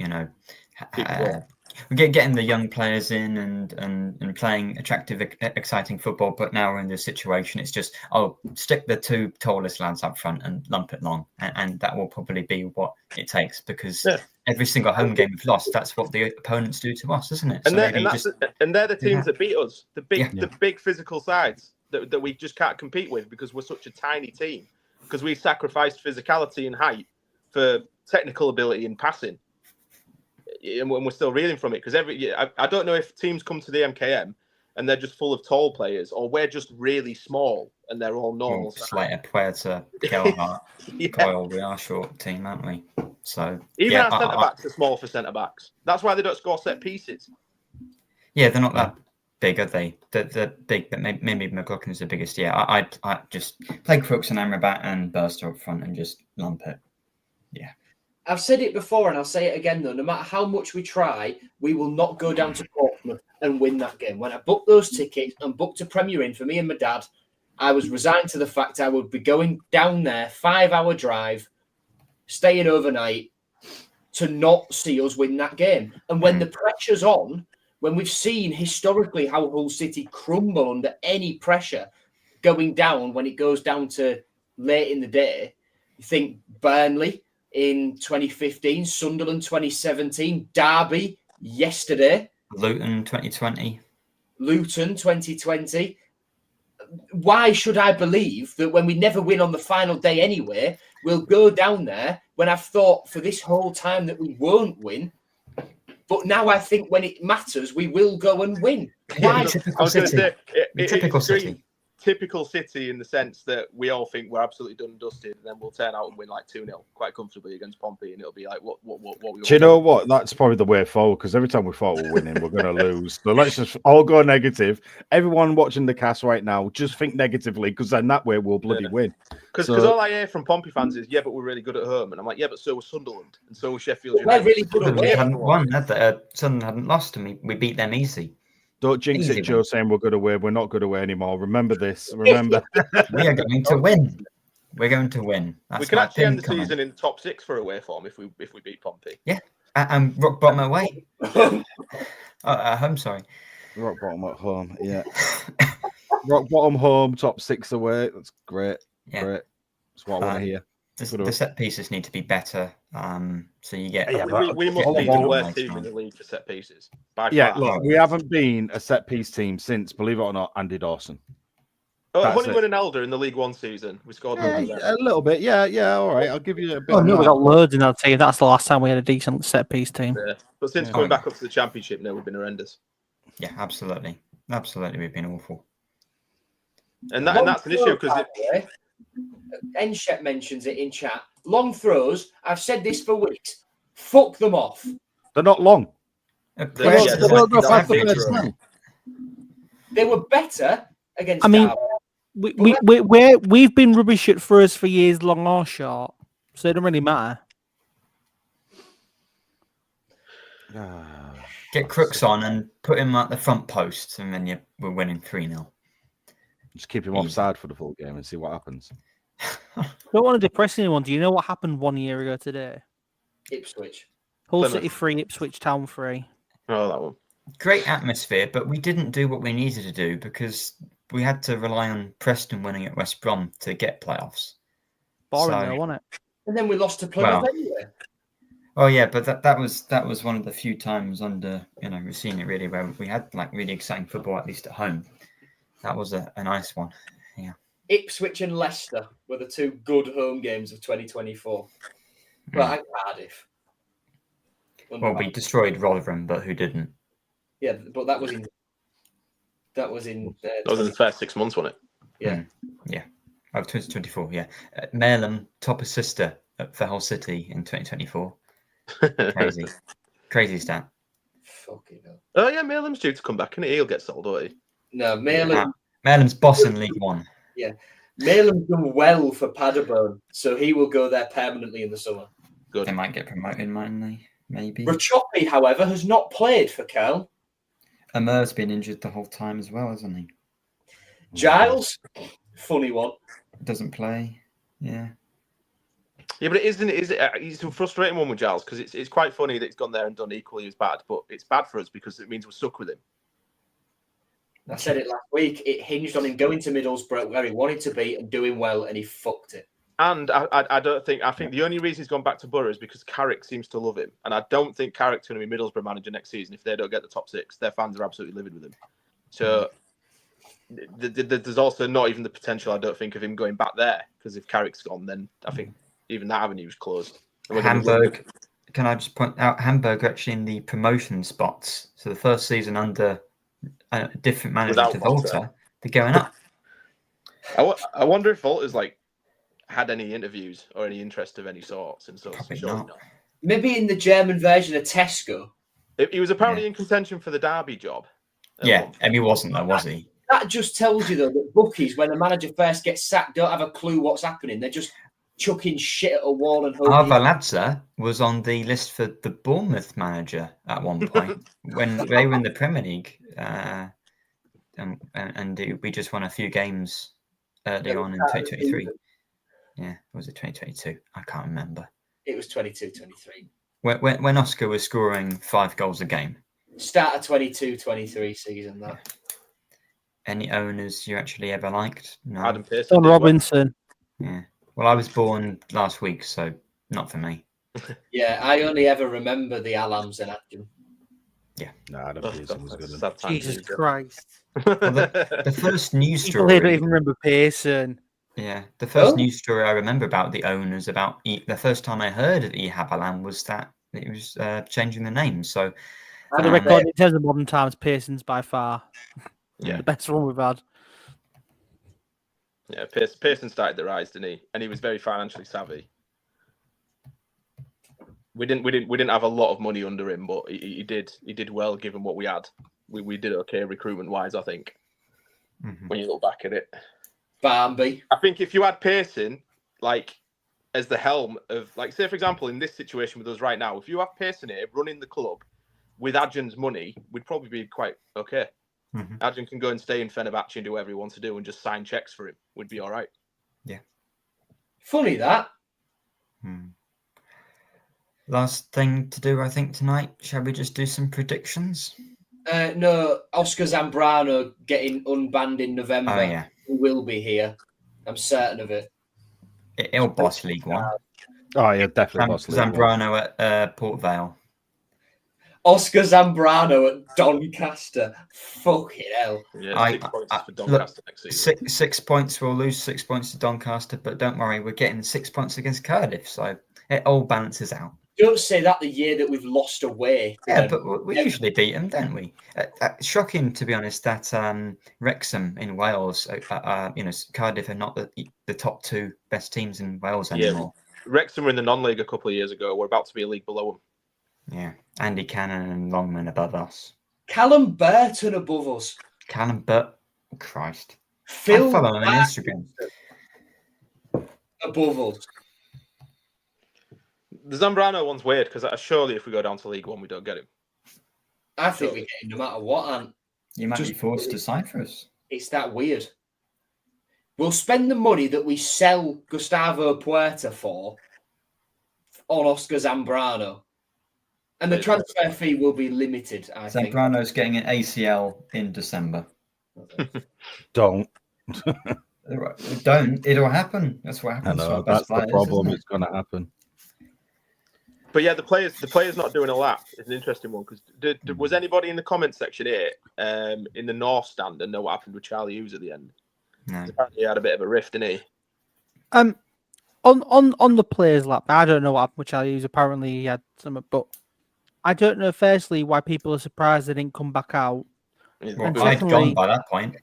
getting the young players in and playing attractive, exciting football. But now we're in this situation. It's just, stick the 2 tallest lads up front and lump it long. And that will probably be what it takes, because every single home game we've lost, that's what the opponents do to us, isn't it? And they're the teams that beat us, the big physical sides that we just can't compete with because we're such a tiny team, because we sacrificed physicality and height for technical ability and passing. And we're still reeling from it, because I don't know if teams come to the MKM and they're just full of tall players, or we're just really small and they're all normal. Slater, Puerta, Gerhardt, Coyle, we are a short team, aren't we? So even our centre backs are small for centre backs. That's why they don't score set pieces. Yeah, they're not that big, are they? They're big, but maybe McLaughlin's the biggest. Yeah, I just play Crooks and Amrabat and Burster up front and just lump it. Yeah. I've said it before and I'll say it again, though. No matter how much we try, we will not go down to Portsmouth and win that game. When I booked those tickets and booked a Premier Inn for me and my dad, I was resigned to the fact I would be going down there, 5-hour drive, staying overnight, to not see us win that game. And when the pressure's on, when we've seen historically how Hull City crumble under any pressure going down, when it goes down to late in the day, you think Burnley in 2015, Sunderland 2017, Derby yesterday, Luton 2020. Why should I believe that when we never win on the final day anyway, we'll go down there when I've thought for this whole time that we won't win? But now I think when it matters, we will go and win. Why? Typical City in the sense that we all think we're absolutely done and dusted, and then we'll turn out and win like 2-0 quite comfortably against Pompey, and it'll be like, what we do you know what? That's probably the way forward, because every time we thought we're winning, we're going to lose. So let's just all go negative. Everyone watching the cast right now, just think negatively, because then that way we'll bloody win. Because all I hear from Pompey fans is, but we're really good at home. And I'm like, but so was Sunderland, and so was Sheffield United. We're really good at home. Hadn't won, Sunderland hadn't lost, and we beat them easy. Don't jinx it, Joe, saying we're good away. We're not good away anymore. Remember this. Remember. We are going to win. We're going to win. We can actually end the season in the top 6 for away form if we beat Pompey. Yeah. And rock bottom away. At home, sorry. Rock bottom at home, yeah. Rock bottom home, top 6 away. That's great. Yeah. Great. That's what I want to hear. The set pieces need to be better. So you get. We must be the worst team in the league for set pieces. Look, we haven't been a set piece team since, believe it or not, Andy Dawson. Honeyman and Elder in the League One season. We scored a little bit. Yeah, all right. I'll give you a bit. We got loads in that team. That's the last time we had a decent set piece team. Yeah. But since going back up to the Championship now, we've been horrendous. Yeah, absolutely. Absolutely, we've been awful. And that's an issue because Enshep mentions it in chat. Long throws, I've said this for weeks. Fuck them off. They're not long. They were better against. I mean, we've been rubbish at throws for years, long or short, so it doesn't really matter. Get Crooks on and put him at the front post, and then we're winning 3-0. Just keep him offside for the full game and see what happens. Don't want to depress anyone. Do you know what happened 1 year ago today? Ipswich. Hull Plymouth. City 3, Ipswich Town 3. Oh, that one. Great atmosphere, but we didn't do what we needed to do because we had to rely on Preston winning at West Brom to get playoffs. Boring So- though, wasn't it? And then we lost to Plymouth Well, anyway. Oh yeah, but that was one of the few times under Rosinia really where we had like really exciting football, at least at home. That was a nice one. Yeah. Ipswich and Leicester were the two good home games of 2024. Well, and Cardiff. Well, we destroyed Rotherham, but who didn't? Yeah, but that was in. That was in the first 6 months, wasn't it? Yeah. Oh, 2024. Yeah, Maleham top assist for Hull City in 2024. Crazy stat. Fucking hell. Oh yeah, Malem's due to come back, and he'll get sold, won't he? No, Maleham. Malem's boss in League One. Yeah, Malem's done well for Paderborn, so he will go there permanently in the summer. Good. They might get promoted, mightn't they? Maybe. Rachopi, however, has not played for Cal. Amer's been injured the whole time as well, hasn't he? Giles, funny one. Doesn't play. Yeah. Yeah, but it's a frustrating one with Giles because it's quite funny that he's gone there and done equally as bad, but it's bad for us because it means we're stuck with him. I said it last week. It hinged on him going to Middlesbrough where he wanted to be and doing well, and he fucked it. And I think the only reason he's gone back to Borough is because Carrick seems to love him, and I don't think Carrick's going to be Middlesbrough manager next season if they don't get the top six. Their fans are absolutely livid with him. So there's also not even the potential, I don't think, of him going back there because if Carrick's gone, then I think even that avenue is closed. Hamburg. Can I just point out Hamburg are actually in the promotion spots? So the first season under a different manager Without to Volta. Volta, they're going up. I wonder if Volta's had any interviews or any interest of any sort since those. Probably Surely not. not. Maybe in the German version of Tesco. He was apparently in contention for the Derby job. Yeah, and he wasn't though, was he? That just tells you, though, that bookies, when the manager first gets sacked, don't have a clue what's happening. They're just chucking shit at a wall and hoping. Arvaladze was on the list for the Bournemouth manager at one point when they were in the Premier League, and we just won a few games early on in 2023. Yeah, was it 2022? I can't remember. It was 22-23. When Oscar was scoring 5 goals a game. Start of 22-23 season, that. Any owners you actually ever liked? No. Adam Pearson. Don Robinson. Yeah. Well, I was born last week, so not for me. Yeah, I only ever remember the Alams and Adjun. Yeah. No, Adam Pearson was good. Jesus Christ. Well, the first news People here don't story. even remember Pearson. Yeah, the first news story I remember about the owners, the first time I heard of Habalan was that it was changing the name. So, For the record, in terms of modern times, Pearson's by far the best one we've had. Yeah, Pearson started the rise, didn't he? And he was very financially savvy. We didn't have a lot of money under him, but he did well given what we had. We did okay recruitment wise, I think. Mm-hmm. When you look back at it, Bambi. I think if you had Pearson as the helm of say for example in this situation with us right now, if you have Pearson here running the club with Adjun's money, we'd probably be quite okay. Mm-hmm. Adjun can go and stay in Fenerbahce and do whatever he wants to do and just sign checks for him. We'd be all right. Yeah. Funny that. Last thing to do, I think, tonight. Shall we just do some predictions? No, Oscar Zambrano getting unbanned in November. Oh, yeah. He will be here. I'm certain of it. He'll boss League One. Oh, yeah, definitely boss League One. Zambrano at Port Vale. Oscar Zambrano at Doncaster. Fucking hell. Yeah, 6 points for Doncaster next season. 6 points, we'll lose 6 points to Doncaster, but don't worry, we're getting 6 points against Cardiff, so it all balances out. Don't say that the year that we've lost away. Yeah, but we usually beat them, don't we? Shocking, to be honest, that Wrexham in Wales, Cardiff are not the top 2 best teams in Wales anymore. Wrexham were in the non-league a couple of years ago. We're about to be a league below them. Yeah, Andy Cannon and Longman above us. Callum Burton above us. Callum Burton, Christ. Phil I follow him on Instagram. Above us. The Zambrano one's weird because surely if we go down to League One, we don't get him. I think we get him no matter what, and You might be forced to sign for us. it's that weird. We'll spend the money that we sell Gustavo Puerta for on Oscar Zambrano. And the transfer fee will be limited, I think. Zambrano's getting an ACL in December. Don't. Don't. It'll happen. That's what I happens. know, To our best that's the players, problem. isn't it? It's going to happen. But yeah, the players not doing a lap is an interesting one because was anybody in the comment section here in the North stand and know what happened with Charlie Hughes at the end? No. Apparently he had a bit of a rift, didn't he? On the players' lap, I don't know what happened with Charlie Hughes. Apparently he had some, but I don't know. Firstly, why people are surprised they didn't come back out. Well, And I'd secondly, gone by that point.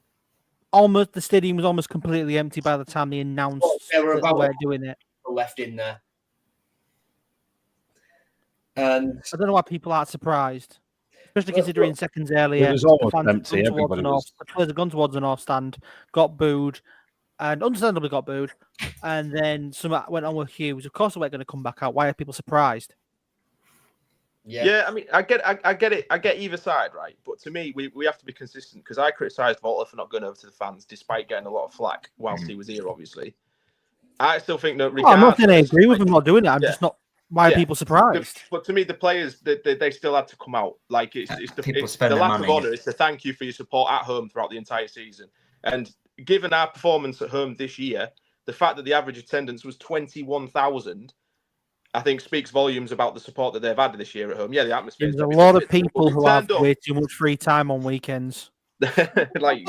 Almost the stadium was almost completely empty by the time they announced They were that about they were doing it. left in there. And I don't know why people aren't surprised, especially considering seconds earlier. It was almost the fans empty. had gone towards Everybody the was. the players had gone towards the north stand, got booed, and understandably got booed. And then something went on with Hughes. Of course, they weren't going to come back out. Why are people surprised? Yeah, I mean, I get it. I get either side, right? But to me, we have to be consistent because I criticised Volta for not going over to the fans, despite getting a lot of flack whilst he was here. Obviously, I still think that. I'm not saying I agree with him not doing it. I'm just not. Why are people surprised? But to me, the players they still had to come out. Like it's the lack of honour. It's to thank you for your support at home throughout the entire season. And given our performance at home this year, the fact that the average attendance was 21,000. I think speaks volumes about the support that they've had this year at home. Yeah, the atmosphere. There's a lot of people who have way too much free time on weekends. They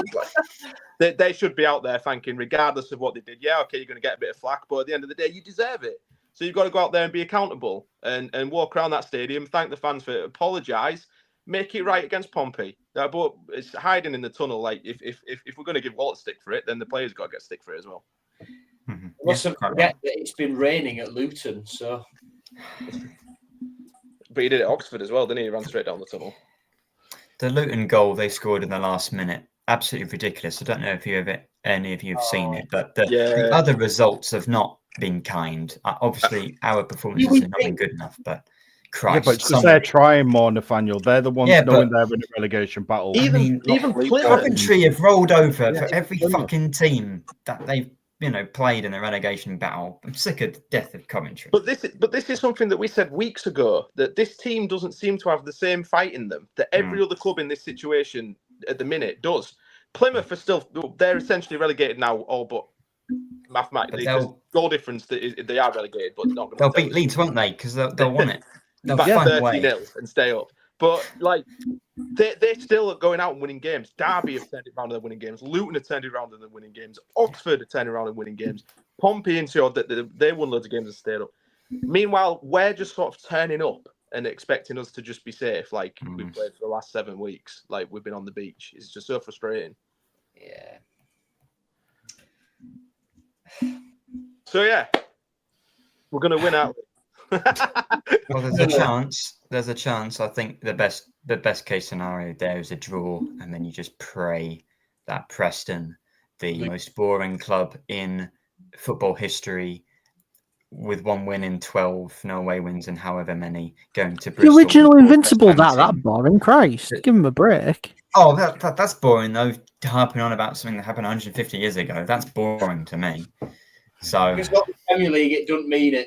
should be out there thanking, regardless of what they did. Yeah, okay, you're going to get a bit of flack, but at the end of the day, you deserve it. So you've got to go out there and be accountable and walk around that stadium, thank the fans for it, apologise, make it right against Pompey. But it's hiding in the tunnel. Like if we're going to give Walt stick for it, then the players got to get stick for it as well. Mm-hmm. Mustn't forget that it's been raining at Luton, so. But he did it at Oxford as well, didn't he? He ran straight down the tunnel. The Luton goal they scored in the last minute, absolutely ridiculous. I don't know if any of you have seen it, but the other results have not been kind. Obviously, our performances have not been good enough, but Christ. Yeah, but because they're trying more, Nathaniel. They're the ones knowing they're in a relegation battle. Even Coventry have rolled over for every fucking team that they've played in the relegation battle. I'm sick of the death of Coventry. But this is something that we said weeks ago, that this team doesn't seem to have the same fight in them that every other club in this situation at the minute does. Plymouth are they're essentially relegated now, all but mathematically. Goal difference, they are relegated, but not. They'll beat Leeds, won't they? Because they'll win it. They'll back 30-0 and stay up. But they're still going out and winning games. Derby have turned it around and they're winning games. Luton have turned it around and they're winning games. Oxford have turned it around and winning games. Pompey and Tshow, they won loads of games and stayed up. Meanwhile, we're just sort of turning up and expecting us to just be safe, like we've played for the last 7 weeks, like we've been on the beach. It's just so frustrating. Yeah. So yeah, we're gonna win out. Well, there's a chance. I think the best case scenario there is a draw, and then you just pray that Preston, the most boring club in football history, with 1 win in 12, no away wins in however many, going to Bristol. The original Invincible, that boring. Christ, give him a break. Oh, that's boring though. Harping on about something that happened 150 years ago, that's boring to me. So it's not the Premier League; it doesn't mean it.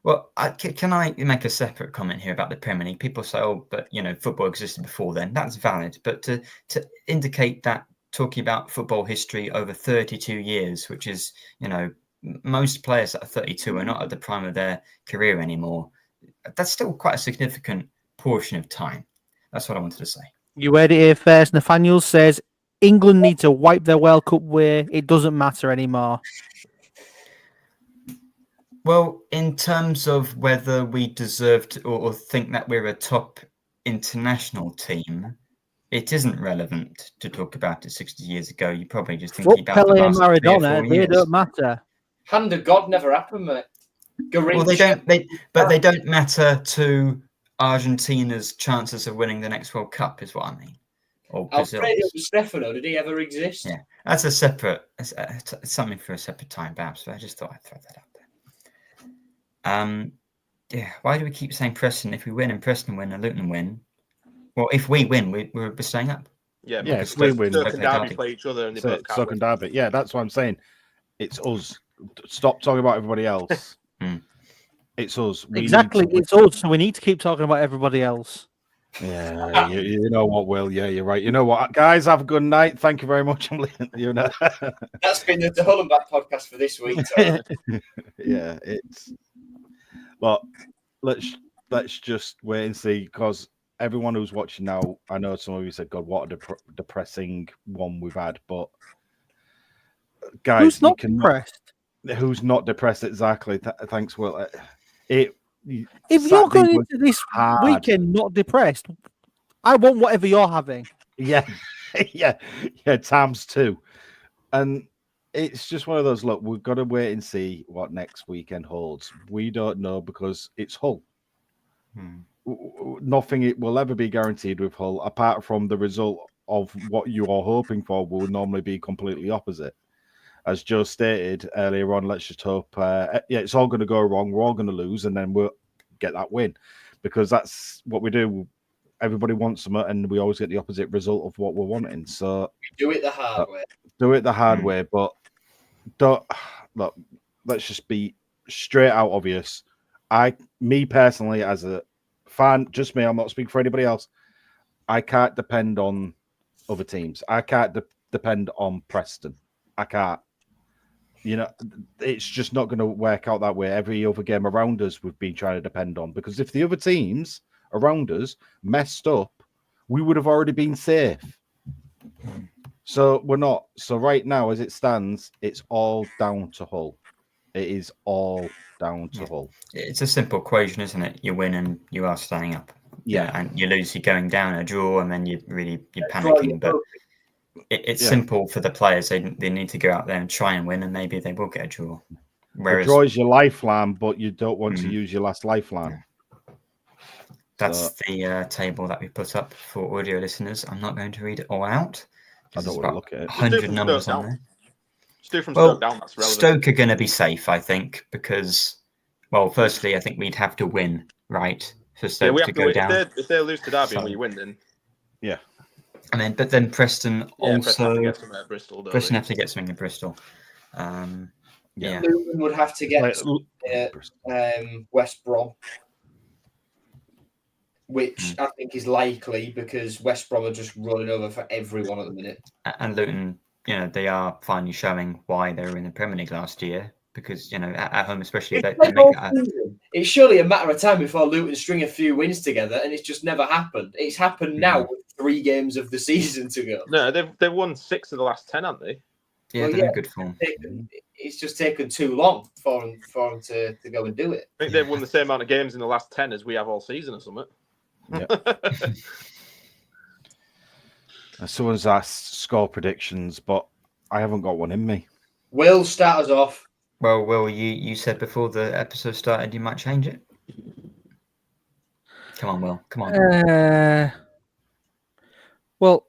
Well, can I make a separate comment here about the Premier League? People say, "Oh, but football existed before then." That's valid, but to indicate that talking about football history over 32 years, which is most players that are 32 are not at the prime of their career anymore. That's still quite a significant portion of time. That's what I wanted to say. You heard it here first. Nathaniel says England need to wipe their World Cup way. It doesn't matter anymore. Well, in terms of whether we deserved or think that we're a top international team, it isn't relevant to talk about it 60 years ago. You're probably just thinking about Pele the and last 3 or 4 Maradona. years. They don't matter. Hand of God never happened, mate. Well, they don't. They don't matter to Argentina's chances of winning the next World Cup, is what I mean. Or Alfredo Di Stefano, did he ever exist? Yeah, that's a separate. It's something for a separate time, perhaps. But I just thought I'd throw that out there. Yeah. Why do we keep saying Preston? If we win and Preston win and Luton win, well, if we win, we're staying up. Yeah, Yeah, because if we win, Stoke and Derby Derby. play each other and they so both can't Stoke win. and Derby. Yeah, that's what I'm saying. It's us. Stop talking about everybody else. It's us. We Exactly, need to it's us. So we need to keep talking about everybody else. Yeah, you know what, Will? Yeah, you're right. You know what, guys? Have a good night. Thank you very much. I'm leaving. You know. That's been the Hullenback podcast for this week. Yeah, it's. But let's just wait and see, because everyone who's watching now, I know some of you said, "God, what a depressing one we've had." But guys, Who's not you cannot. depressed? Who's not depressed? Exactly. Thanks, Will. If you're Saturday going was into this hard. weekend not depressed, I want whatever you're having. Yeah, yeah, times two. And it's just one of those, look, we've got to wait and see what next weekend holds. We don't know, because it's Hull. Nothing will ever be guaranteed with Hull, apart from the result of what you are hoping for will normally be completely opposite. As Joe stated earlier on, let's just hope, it's all going to go wrong. We're all going to lose, and then we'll get that win, because that's what we do. Everybody wants something, and we always get the opposite result of what we're wanting. So Do it the hard way. Do it the hard way, but don't look. Let's just be straight out obvious. Me personally, as a fan, just me, I'm not speaking for anybody else. I can't depend on other teams. I can't depend on Preston. I can't. You know, it's just not going to work out that way. Every other game around us, we've been trying to depend on, because if the other teams around us messed up, we would have already been safe. So we're not. So right now, as it stands, it's all down to Hull. It is all down to Hull. It's a simple equation, isn't it? You win and you are staying up. Yeah. And you lose, you're going down. A draw, and then you're panicking. But it's simple for the players. They need to go out there and try and win, and maybe they will get a draw. Whereas, a draw is your lifeline, but you don't want to use your last lifeline. That's the table that we put up for audio listeners. I'm not going to read it all out. I don't want to look at it. 100 numbers on there. Just do from Stoke down. That's relevant. Stoke are going to be safe, I think, because, well, firstly, I think we'd have to win, right, for Stoke to go down. If they lose to Derby and we win, then but then Preston also. Preston have to get something at Bristol. Luton would have to get West Brom, which I think is likely, because West Brom are just running over for everyone at the minute. And Luton, they are finally showing why they were in the Premier League last year, because, at home especially, it's surely a matter of time before Luton string a few wins together, and it's just never happened. It's happened now with 3 games of the season to go. No, they've won 6 of the last 10, haven't they? Yeah, they're in good form. It's just taken too long for them to go and do it. I think they've won the same amount of games in the last 10 as we have all season or something. Yeah. Someone's asked score predictions, but I haven't got one in me. Will, start us off. Well, Will, you said before the episode started you might change it. Come on, Will. Come on. Well,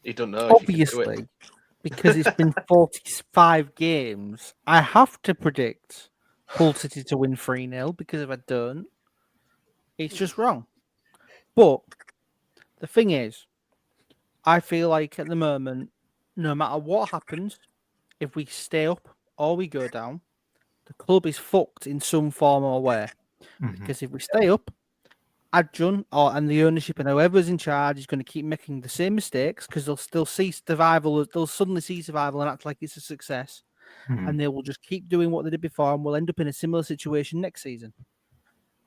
you don't know. Obviously, because it's been 45 games, I have to predict Hull City to win 3-0, because if I don't, it's just wrong. But the thing is, I feel like at the moment, no matter what happens, if we stay up or we go down, the club is fucked in some form or way. Because if we stay up, Adjun and the ownership and whoever's in charge is going to keep making the same mistakes, because they'll still see survival. They'll suddenly see survival and act like it's a success, and they will just keep doing what they did before, and we'll end up in a similar situation next season.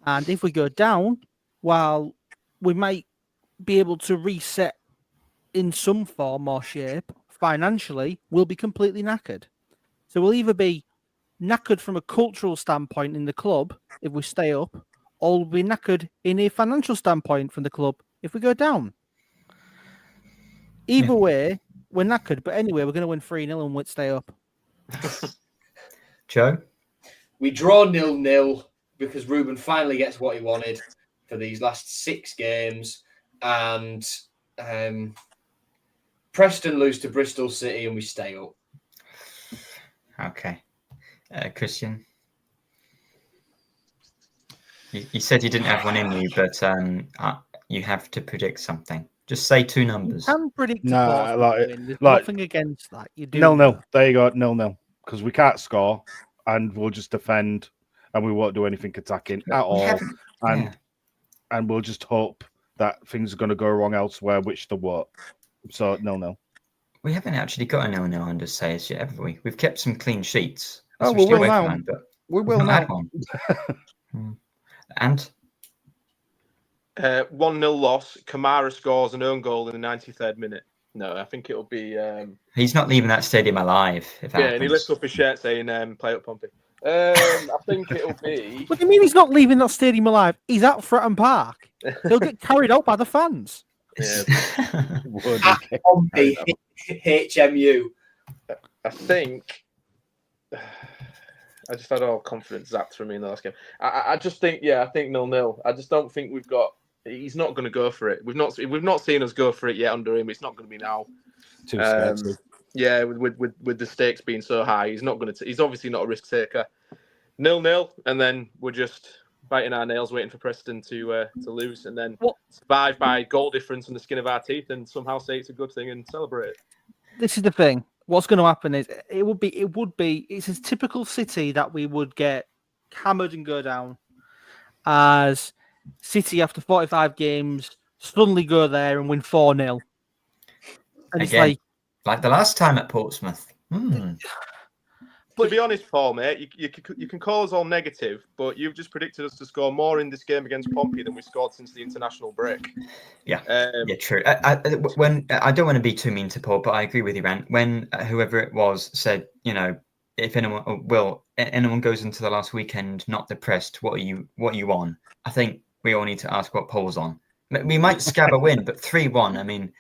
And if we go down, while we might be able to reset in some form or shape financially, we'll be completely knackered. So we'll either be knackered from a cultural standpoint in the club if we stay up, or we'll be knackered in a financial standpoint from the club if we go down. Either way, we're knackered. But anyway, we're going to win 3-0 and we'll stay up. Joe? We draw 0-0 because Ruben finally gets what he wanted for these last 6 games. And Preston lose to Bristol City and we stay up. Okay. Christian? You said you didn't have one in you, but you have to predict something. Just say two numbers. You can predict Nah, a like- win. There's like- nothing against that. You do 0-0. There you go, 0-0. Because we can't score, and we'll just defend, and we won't do anything attacking at all, and we'll just hope that things are going to go wrong elsewhere, which they won't. So 0-0. We haven't actually got a 0-0 under says yet, have we? We've kept some clean sheets. Oh, we especially will away now. from home, but We we've will not now. had one. And 1-0 loss. Kamara scores an own goal in the 93rd minute. No, I think it'll be. he's not leaving that stadium alive. If that Yeah, happens. and he lifts up his shirt saying, "Play up, Pompey." I think it'll be. What do you mean he's not leaving that stadium alive? He's at Fratton Park. He'll get carried out by the fans. Pompey, HMU. I think. I just had all confidence zapped from me in the last game. I just think, I think 0-0. I just don't think we've got. He's not going to go for it. We've not seen us go for it yet under him. It's not going to be now. Too scared to. Yeah, with the stakes being so high, he's not going to. He's obviously not a risk taker. 0-0, and then we're just biting our nails, waiting for Preston to lose, and then survive by goal difference on the skin of our teeth, and somehow say it's a good thing and celebrate it. This is the thing. What's going to happen is it's a typical City that we would get hammered and go down, as City after 45 games suddenly go there and win 4-0. And Again, it's like the last time at Portsmouth. To be honest, Paul, mate, you can call us all negative, but you've just predicted us to score more in this game against Pompey than we scored since the international break. Yeah, true. I don't want to be too mean to Paul, but I agree with you, Rand. When whoever it was said, if anyone goes into the last weekend not depressed, what are you on? I think we all need to ask what Paul's on. We might scab a win, but 3-1. I mean,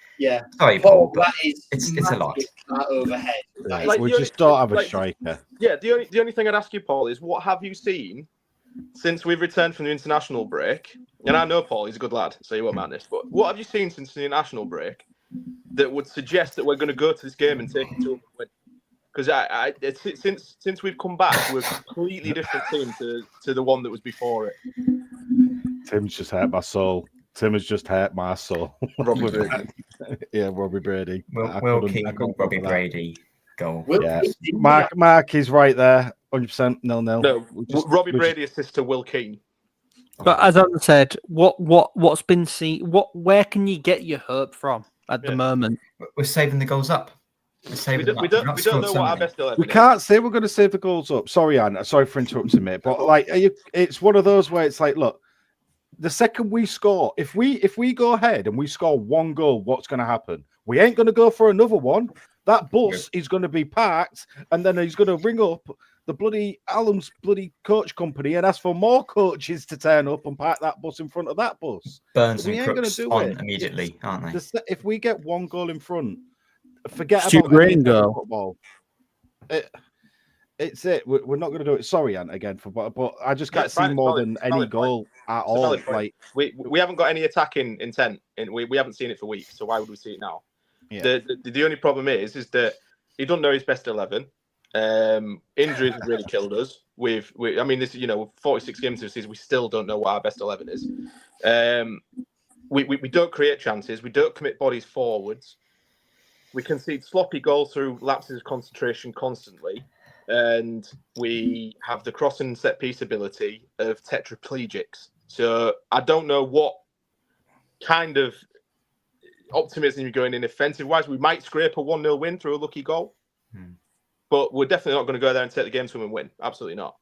sorry, Paul, but it's a lot. Overhead. We just don't have a striker. Yeah, the only thing I'd ask you, Paul, is what have you seen since we've returned from the international break? And I know Paul, he's a good lad, so you won't mind this. But what have you seen since the international break that would suggest that we're going to go to this game and take it to a win? Because since we've come back, we're a completely different team to the one that was before it. Tim's just hurt my soul. Tim has just hurt my soul. Robbie Brady. Yeah, Robbie Brady. We'll keep Robbie Brady goal. Mark is right there. 100% 0-0. No, Robbie Brady assists to Will Keane. But as I said, what's been seen? Where can you get your hope from at the moment? We're saving the goals up. We don't know what our best 11 We can't say we're going to save the goals up. Sorry, Anne. Sorry for interrupting, mate. But it's one of those where it's like, look, the second we score, if we go ahead and we score one goal, what's going to happen? We ain't going to go for another one. That bus is going to be packed, and then he's going to ring up the bloody Allen's bloody coach company and ask for more coaches to turn up and park that bus in front of that bus. Burns and Crooks on immediately, aren't they? If we get one goal in front, forget Stu about Green goal. Football. It's it. We're not going to do it. Sorry, Ant, again, but I just can't see more than any goal at all. Like we haven't got any attacking intent, and we haven't seen it for weeks. So why would we see it now? Yeah. The only problem is that he doesn't know his best 11. Injuries have really killed us. I mean, this 46 games this season, we still don't know what our best 11 is. We don't create chances. We don't commit bodies forwards. We concede sloppy goals through lapses of concentration constantly. And we have the cross and set piece ability of tetraplegics. So I don't know what kind of optimism you're going in offensive wise. We might scrape a 1-0 win through a lucky goal, but we're definitely not going to go there and take the game to them and win. Absolutely not.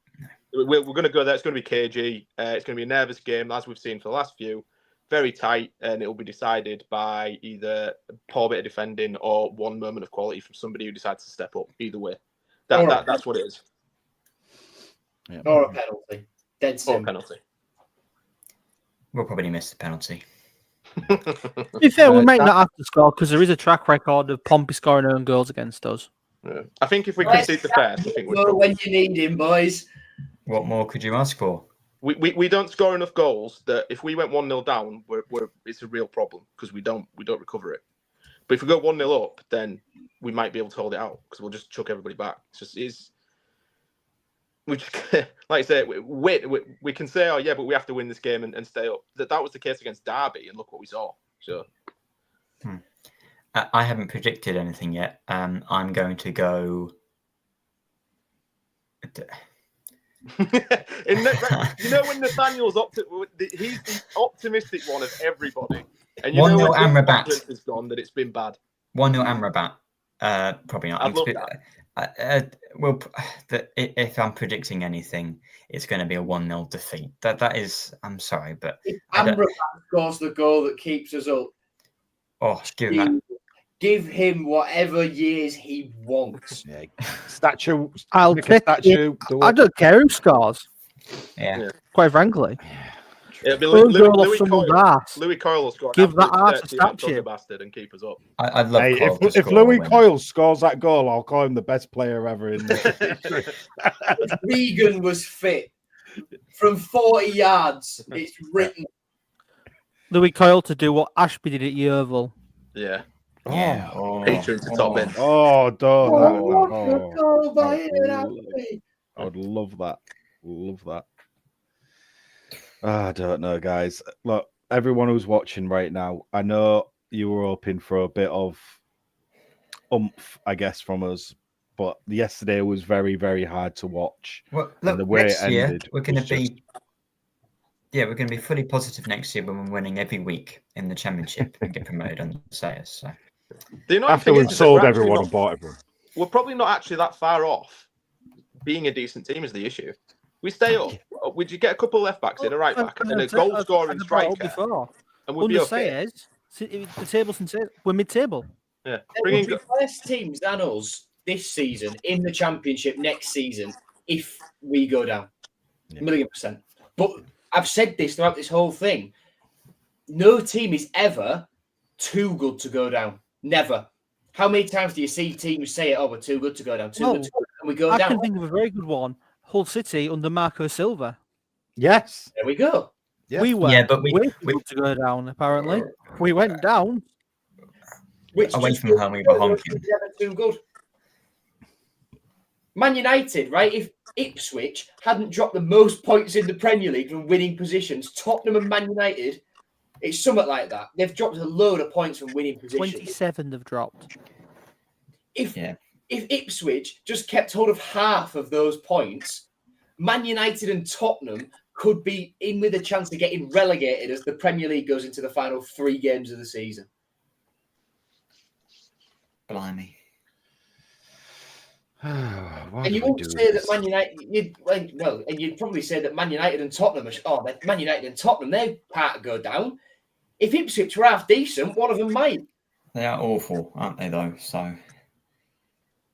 We're going to go there. It's going to be cagey. It's going to be a nervous game, as we've seen for the last few. Very tight, and it will be decided by either a poor bit of defending or one moment of quality from somebody who decides to step up. Either way. That's what it is. Yeah. Or a penalty. Dead simple. Or a penalty. We'll probably miss the penalty. To be fair, we might not have to score because there is a track record of Pompey scoring own goals against us. Yeah. I think if we concede the first, I think we're probably... when you need him, boys. What more could you ask for? We don't score enough goals that if we went 1-0 down, it's a real problem because we don't recover it. But if we go 1-0 up, then we might be able to hold it out because we'll just chuck everybody back. Like I say, we can say, oh yeah, but we have to win this game and stay up. That was the case against Derby, and look what we saw. So I haven't predicted anything yet. I'm going to go. When Nathaniel's he's the optimistic one of everybody, and 1-0 when his Amrabat. confidence is gone, that it's been bad. 1-0 Amrabat. Probably not. I'd love that. If I'm predicting anything, it's going to be a 1-0 defeat. That is. I'm sorry, but if Amrabat scores the goal that keeps us up, give him whatever years he wants. Yeah. Statue. I'll take statue. I don't care who scores. Yeah. Quite frankly. It'll be Louis Louis Coyle will score. Give that ass a statue. Bastard and keep us up. I'd love Coyle to if score Louis Coyle scores that goal, I'll call him the best player ever in the Regan was fit from 40 yards. It's written. Louis Coyle to do what Ashby did at Yeovil. Yeah. Yeah. Featuring to top bin. Oh, don't. I would love that. Love that. I don't know, guys. Look, everyone who's watching right now, I know you were hoping for a bit of oomph, I guess, from us, but yesterday was very, very hard to watch. Well, look, we're going to be. Yeah, we're going to be fully positive next year when we're winning every week in the championship and get promoted on the Sayers. So. After we've sold everyone and bought everyone. We're probably not actually that far off. Being a decent team is the issue. We stay up. Would you get a couple of left backs in, a right back, and a goal scoring striker? And we'll be okay. The table's we're mid-table. Yeah. There will be worse teams than us this season in the championship next season if we go down. 1,000,000%. But I've said this throughout this whole thing. No team is ever too good to go down. Never. How many times do you see teams say, "Oh, we're too good to go down"? Too good to go down, and we go down. I can think of a very good one. Hull City under Marco Silva. Yes. There we go. Yeah. We were but we good to go down, apparently. We went down. Away from home, we were honking. Too good. Man United, right? If Ipswich hadn't dropped the most points in the Premier League from winning positions, Tottenham and Man United, it's something like that. They've dropped a load of points from winning positions. 27 have dropped. If Ipswich just kept hold of half of those points, Man United and Tottenham could be in with a chance of getting relegated as the Premier League goes into the final 3 games of the season. Blimey. And you won't say that Man United, and you'd probably say that Man United and Tottenham Man United and Tottenham, they can't go down. If Ipswich were half decent, one of them might. They are awful, aren't they, though? So,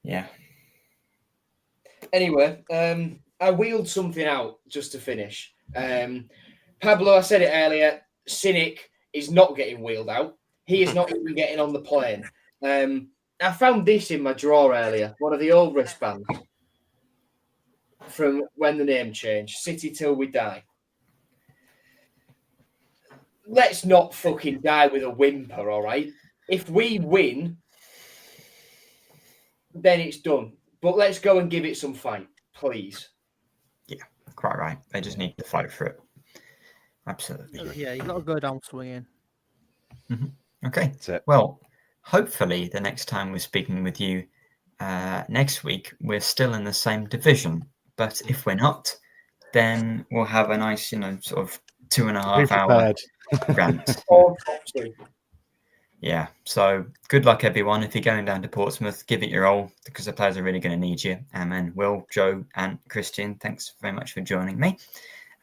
yeah. Anyway, I wheeled something out just to finish. Pablo, I said it earlier, Cynic is not getting wheeled out. He is not even getting on the plane. I found this in my drawer earlier, one of the old wristbands from when the name changed, City Till We Die. Let's not fucking die with a whimper, all right? If we win, then it's done. But let's go and give it some fight, please. Yeah, quite right. They just need to fight for it. Absolutely. Yeah, you've got to go down swinging. Mm-hmm. Okay. Well, hopefully the next time we're speaking with you next week, we're still in the same division. But if we're not, then we'll have a nice, sort of 2.5 hour rant. Yeah. So good luck, everyone. If you're going down to Portsmouth, give it your all because the players are really going to need you. And Will, Joe, and Christian, thanks very much for joining me.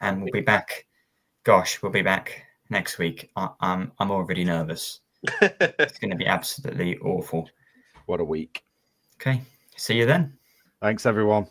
And we'll be back. Gosh, we'll be back next week. I'm already nervous. It's going to be absolutely awful. What a week. Okay. See you then. Thanks, everyone.